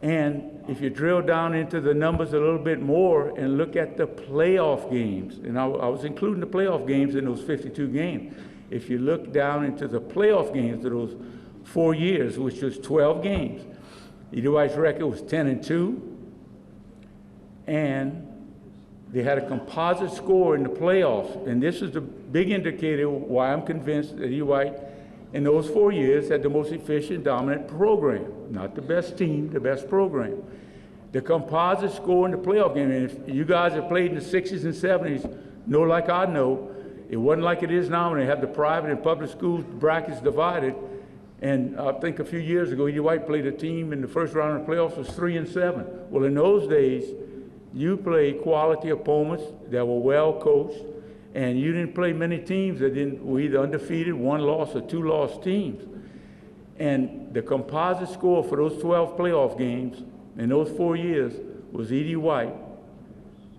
And if you drill down into the numbers a little bit more and look at the playoff games, and I was including the playoff games in those 52 games. If you look down into the playoff games of those 4 years, which was 12 games, E.D. White's record was 10-2, and they had a composite score in the playoffs. And this is the big indicator why I'm convinced that E.D. White in those 4 years had the most efficient, dominant program. Not the best team, the best program. The composite score in the playoff game, and if you guys have played in the 60s and 70s, know like I know, It wasn't like it is now when they have the private and public school brackets divided. And I think a few years ago, E.D. White played a team in the first round of the playoffs was 3-7. Well, in those days, you played quality opponents that were well coached, and you didn't play many teams that were either undefeated, 1-loss, or 2-loss teams. And the composite score for those 12 playoff games in those 4 years was E.D. White,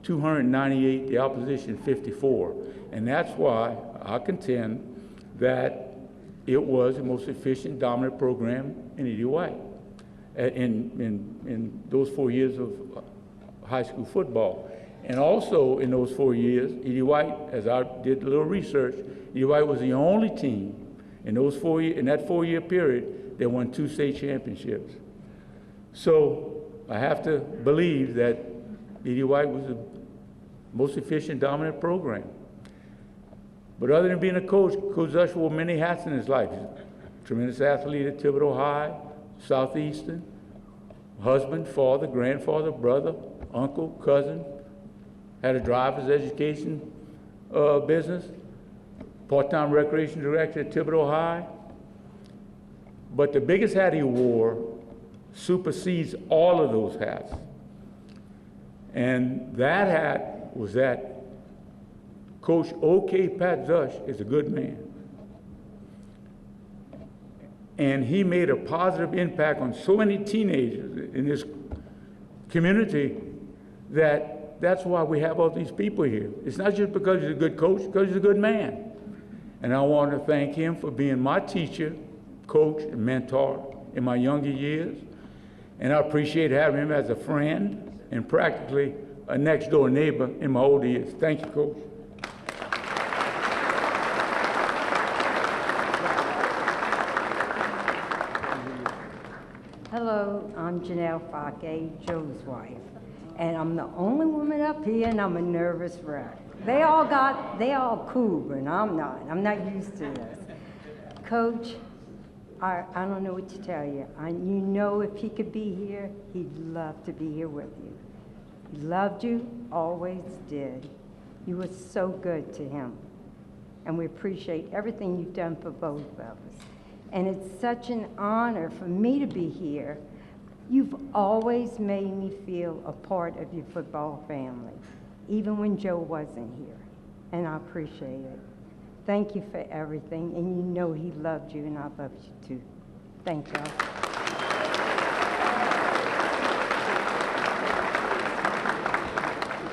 298, the opposition 54. And that's why I contend that it was the most efficient, dominant program in E.D. White in those 4 years of high school football. And also in those 4 years, E.D. White, as I did a little research, E.D. White was the only team in that 4-year period that won 2 state championships. So I have to believe that E.D. White was the most efficient, dominant program. But other than being a coach, Coach Szush wore many hats in his life. He's a tremendous athlete at Thibodeau High, Southeastern, husband, father, grandfather, brother, uncle, cousin, had a driver's education business, part-time recreation director at Thibodeau High. But the biggest hat he wore supersedes all of those hats. And that hat was that Coach OK Pat Szush is a good man. And he made a positive impact on so many teenagers in this community that's why we have all these people here. It's not just because he's a good coach, because he's a good man. And I want to thank him for being my teacher, coach, and mentor in my younger years. And I appreciate having him as a friend and practically a next-door neighbor in my older years. Thank you, Coach. Hello, I'm Janelle Fake, Joe's wife. And I'm the only woman up here, and I'm a nervous wreck. They all cool, but I'm not. I'm not used to this. Coach, I don't know what to tell you. You know if he could be here, he'd love to be here with you. He loved you, always did. You were so good to him. And we appreciate everything you've done for both of us. And it's such an honor for me to be here. You've always made me feel a part of your football family, even when Joe wasn't here. And I appreciate it. Thank you for everything. And you know he loved you, and I love you too. Thank y'all.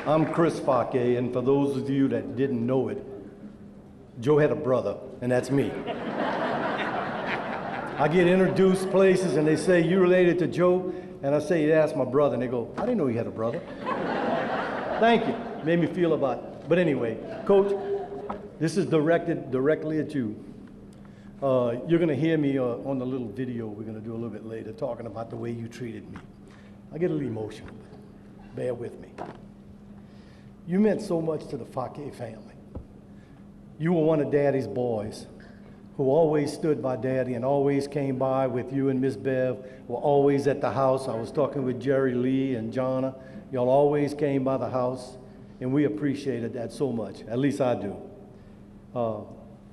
I'm Chris Fake, and for those of you that didn't know it, Joe had a brother, and that's me. I get introduced places and they say, you related to Joe? And I say, yeah, that's my brother. And they go, I didn't know you had a brother. Thank you. Made me feel about it. But anyway, Coach, this is directed directly at you. You're going to hear me on the little video we're going to do a little bit later talking about the way you treated me. I get a little emotional, but bear with me. You meant so much to the Fake family. You were one of Daddy's boys who always stood by Daddy and always came by with you and Miss Bev, were always at the house. I was talking with Jerry Lee and Jonna. Y'all always came by the house, and we appreciated that so much. At least I do.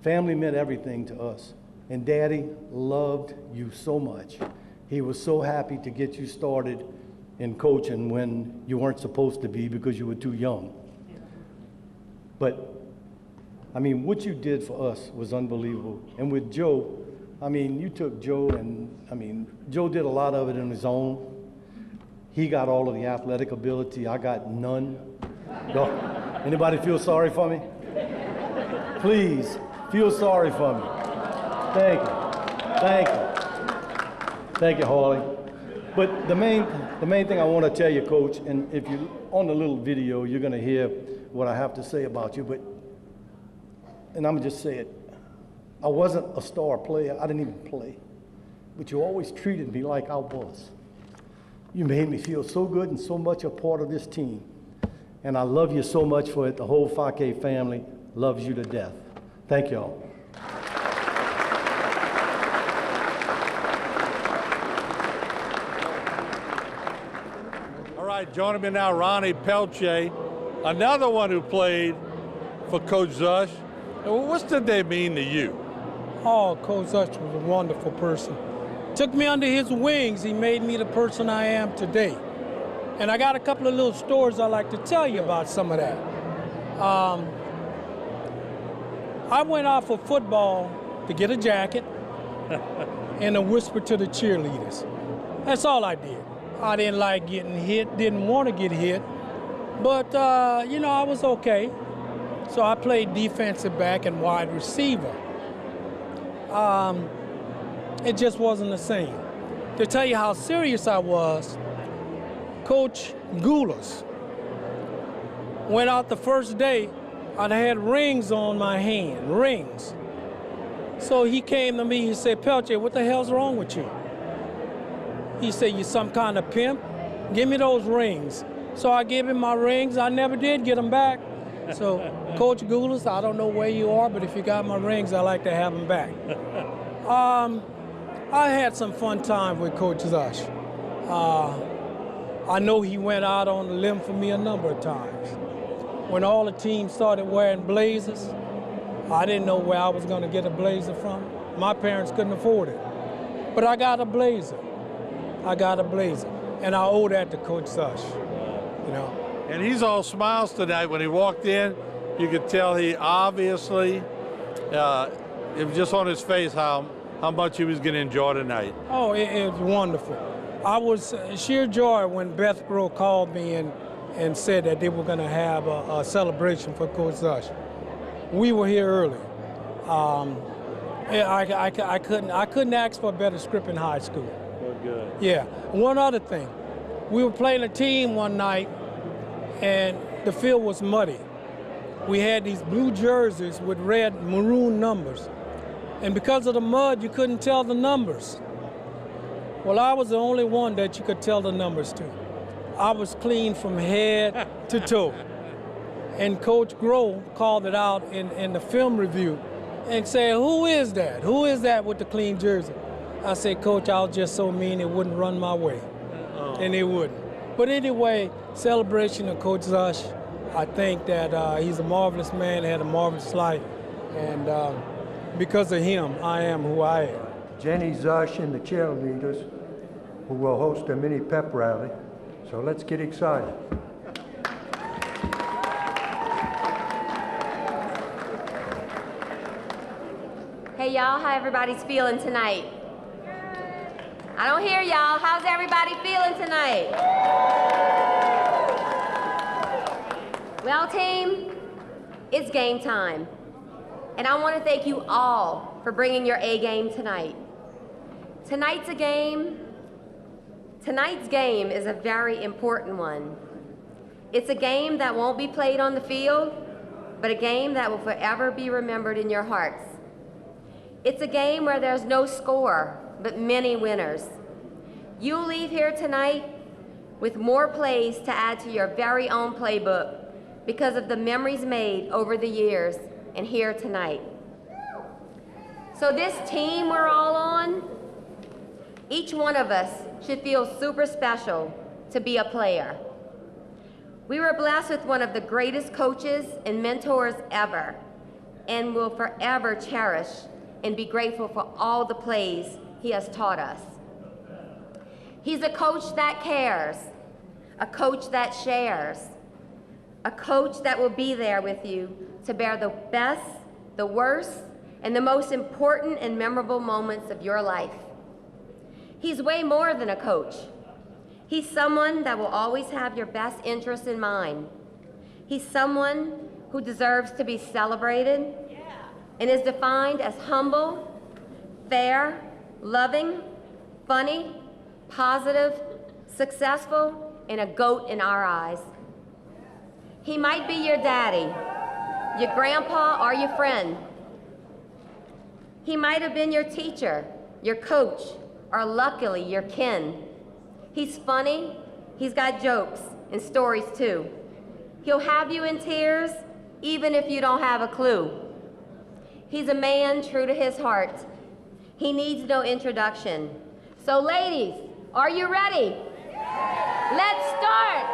Family meant everything to us, and Daddy loved you so much. He was so happy to get you started in coaching when you weren't supposed to be because you were too young. But I mean, what you did for us was unbelievable. And with Joe, I mean, you took Joe and, I mean, Joe did a lot of it on his own. He got all of the athletic ability. I got none. No. Anybody feel sorry for me? Please, feel sorry for me. Thank you. Thank you. Thank you, Harley. But the main thing I want to tell you, Coach, and if you on the little video, you're going to hear what I have to say about you, and I'm going to just say it. I wasn't a star player. I didn't even play. But you always treated me like I was. You made me feel so good and so much a part of this team. And I love you so much for it. The whole Fake family loves you to death. Thank y'all. All right, joining me now, Ronnie Pelche, another one who played for Coach Szush. What did they mean to you? Oh, Coach Szush was a wonderful person. Took me under his wings. He made me the person I am today. And I got a couple of little stories I'd like to tell you about some of that. I went out for football to get a jacket and to whisper to the cheerleaders. That's all I did. I didn't like getting hit, didn't want to get hit, but you know, I was okay. So I played defensive back and wide receiver. It just wasn't the same. To tell you how serious I was, Coach Goulas went out the first day, I had rings on my hand, rings. So he came to me, he said, Peltier, what the hell's wrong with you? He said, you some kind of pimp? Give me those rings. So I gave him my rings. I never did get them back. So, Coach Goulas, I don't know where you are, but if you got my rings, I'd like to have them back. I had some fun time with Coach Szush. I know he went out on the limb for me a number of times. When all the teams started wearing blazers, I didn't know where I was going to get a blazer from. My parents couldn't afford it. But I got a blazer. I got a blazer. And I owe that to Coach Szush, you know. And he's all smiles tonight. When he walked in, you could tell he obviously, it was just on his face how much he was going to enjoy tonight. Oh, it was wonderful. I was sheer joy when Beth Grow called me and said that they were going to have a celebration for Coach Szush. We were here early. I couldn't ask for a better script in high school. Well, good. Yeah. One other thing, we were playing a team one night, and the field was muddy. We had these blue jerseys with red maroon numbers, and because of the mud, you couldn't tell the numbers. Well, I was the only one that you could tell the numbers to. I was clean from head to toe. And Coach Grow called it out in the film review and said, who is that? Who is that with the clean jersey? I said, Coach, I was just so mean it wouldn't run my way. And it wouldn't. But anyway, celebration of Coach Szush. I think that he's a marvelous man, had a marvelous life. And because of him, I am who I am. Jenny Szush and the cheerleaders who will host a mini pep rally. So let's get excited. Hey y'all, how everybody's feeling tonight? I don't hear y'all. How's everybody feeling tonight? Well, team, it's game time. And I want to thank you all for bringing your A game tonight. Tonight's game is a very important one. It's a game that won't be played on the field, but a game that will forever be remembered in your hearts. It's a game where there's no score, but many winners. You'll leave here tonight with more plays to add to your very own playbook because of the memories made over the years and here tonight. So this team we're all on, each one of us should feel super special to be a player. We were blessed with one of the greatest coaches and mentors ever, and will forever cherish and be grateful for all the plays he has taught us. He's a coach that cares, a coach that shares, a coach that will be there with you to bear the best, the worst, and the most important and memorable moments of your life. He's way more than a coach. He's someone that will always have your best interests in mind. He's someone who deserves to be celebrated and is defined as humble, fair, loving, funny, positive, successful, and a GOAT in our eyes. He might be your daddy, your grandpa, or your friend. He might have been your teacher, your coach, or luckily your kin. He's funny, he's got jokes and stories too. He'll have you in tears even if you don't have a clue. He's a man true to his heart. He needs no introduction. So ladies, are you ready? Let's start.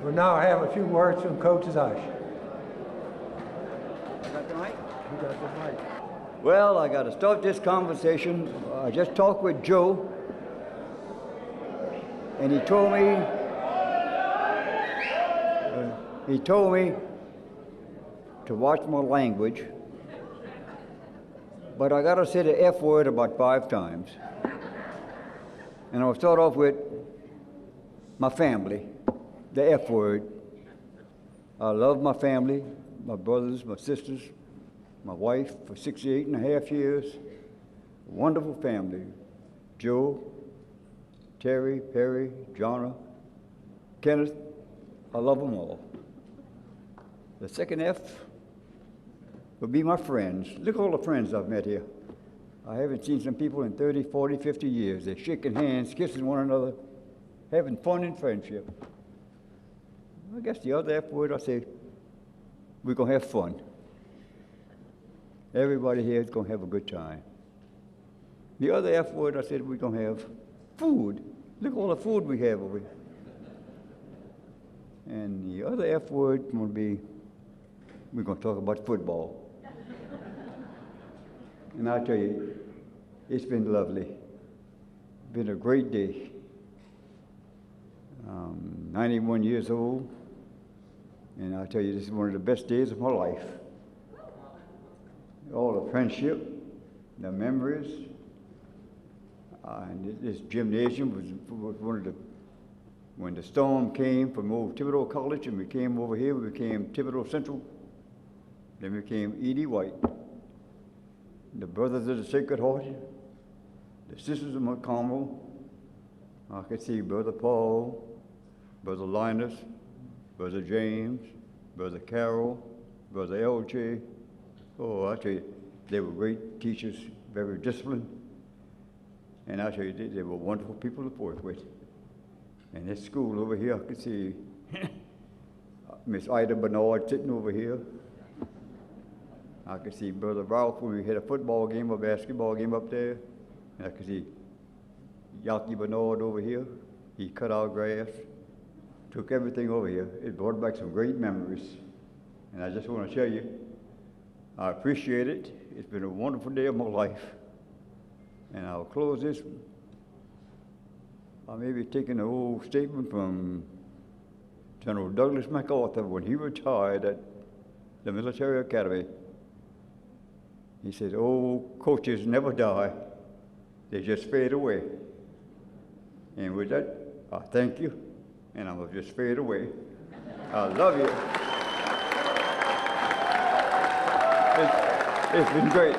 We'll now have a few words from Coach Szush. Got the mic? You got the mic. Well, I got to start this conversation. I just talked with Joe, and he told me to watch my language, but I got to say the F word about 5 times. And I'll start off with my family, the F word. I love my family, my brothers, my sisters, my wife for 68 and a half years. Wonderful family. Joe, Terry, Perry, Jonna, Kenneth, I love them all. The second F would be my friends. Look at all the friends I've met here. I haven't seen some people in 30, 40, 50 years. They're shaking hands, kissing one another, having fun and friendship. I guess the other F word, I say, we're going to have fun. Everybody here is going to have a good time. The other F word, I said, we're going to have food. Look at all the food we have over here. And the other F word going to be, we're going to talk about football. And I tell you, it's been lovely. Been a great day. 91 years old, and I tell you, this is one of the best days of my life. All the friendship, the memories, and this gymnasium was one of the, when the storm came from old Thibodeau College and we came over here, we became Thibodeau Central, then we became E.D. White. The Brothers of the Sacred Heart, the Sisters of Montgomery. I could see Brother Paul, Brother Linus, Brother James, Brother Carroll, Brother L.J. Oh, I tell you, they were great teachers, very disciplined. And I tell you, they were wonderful people to work with. And this school over here, I could see Miss Ida Bernard sitting over here. I could see Brother Ralph when we had a football game or basketball game up there. And I could see Yaki Bernard over here. He cut our grass, took everything over here. It brought back some great memories. And I just want to tell you, I appreciate it. It's been a wonderful day of my life. And I'll close this. I may be taking an old statement from General Douglas MacArthur when he retired at the military academy. He said, old coaches never die. They just fade away. And with that, I thank you, and I'm going to just fade away. I love you. It's been great.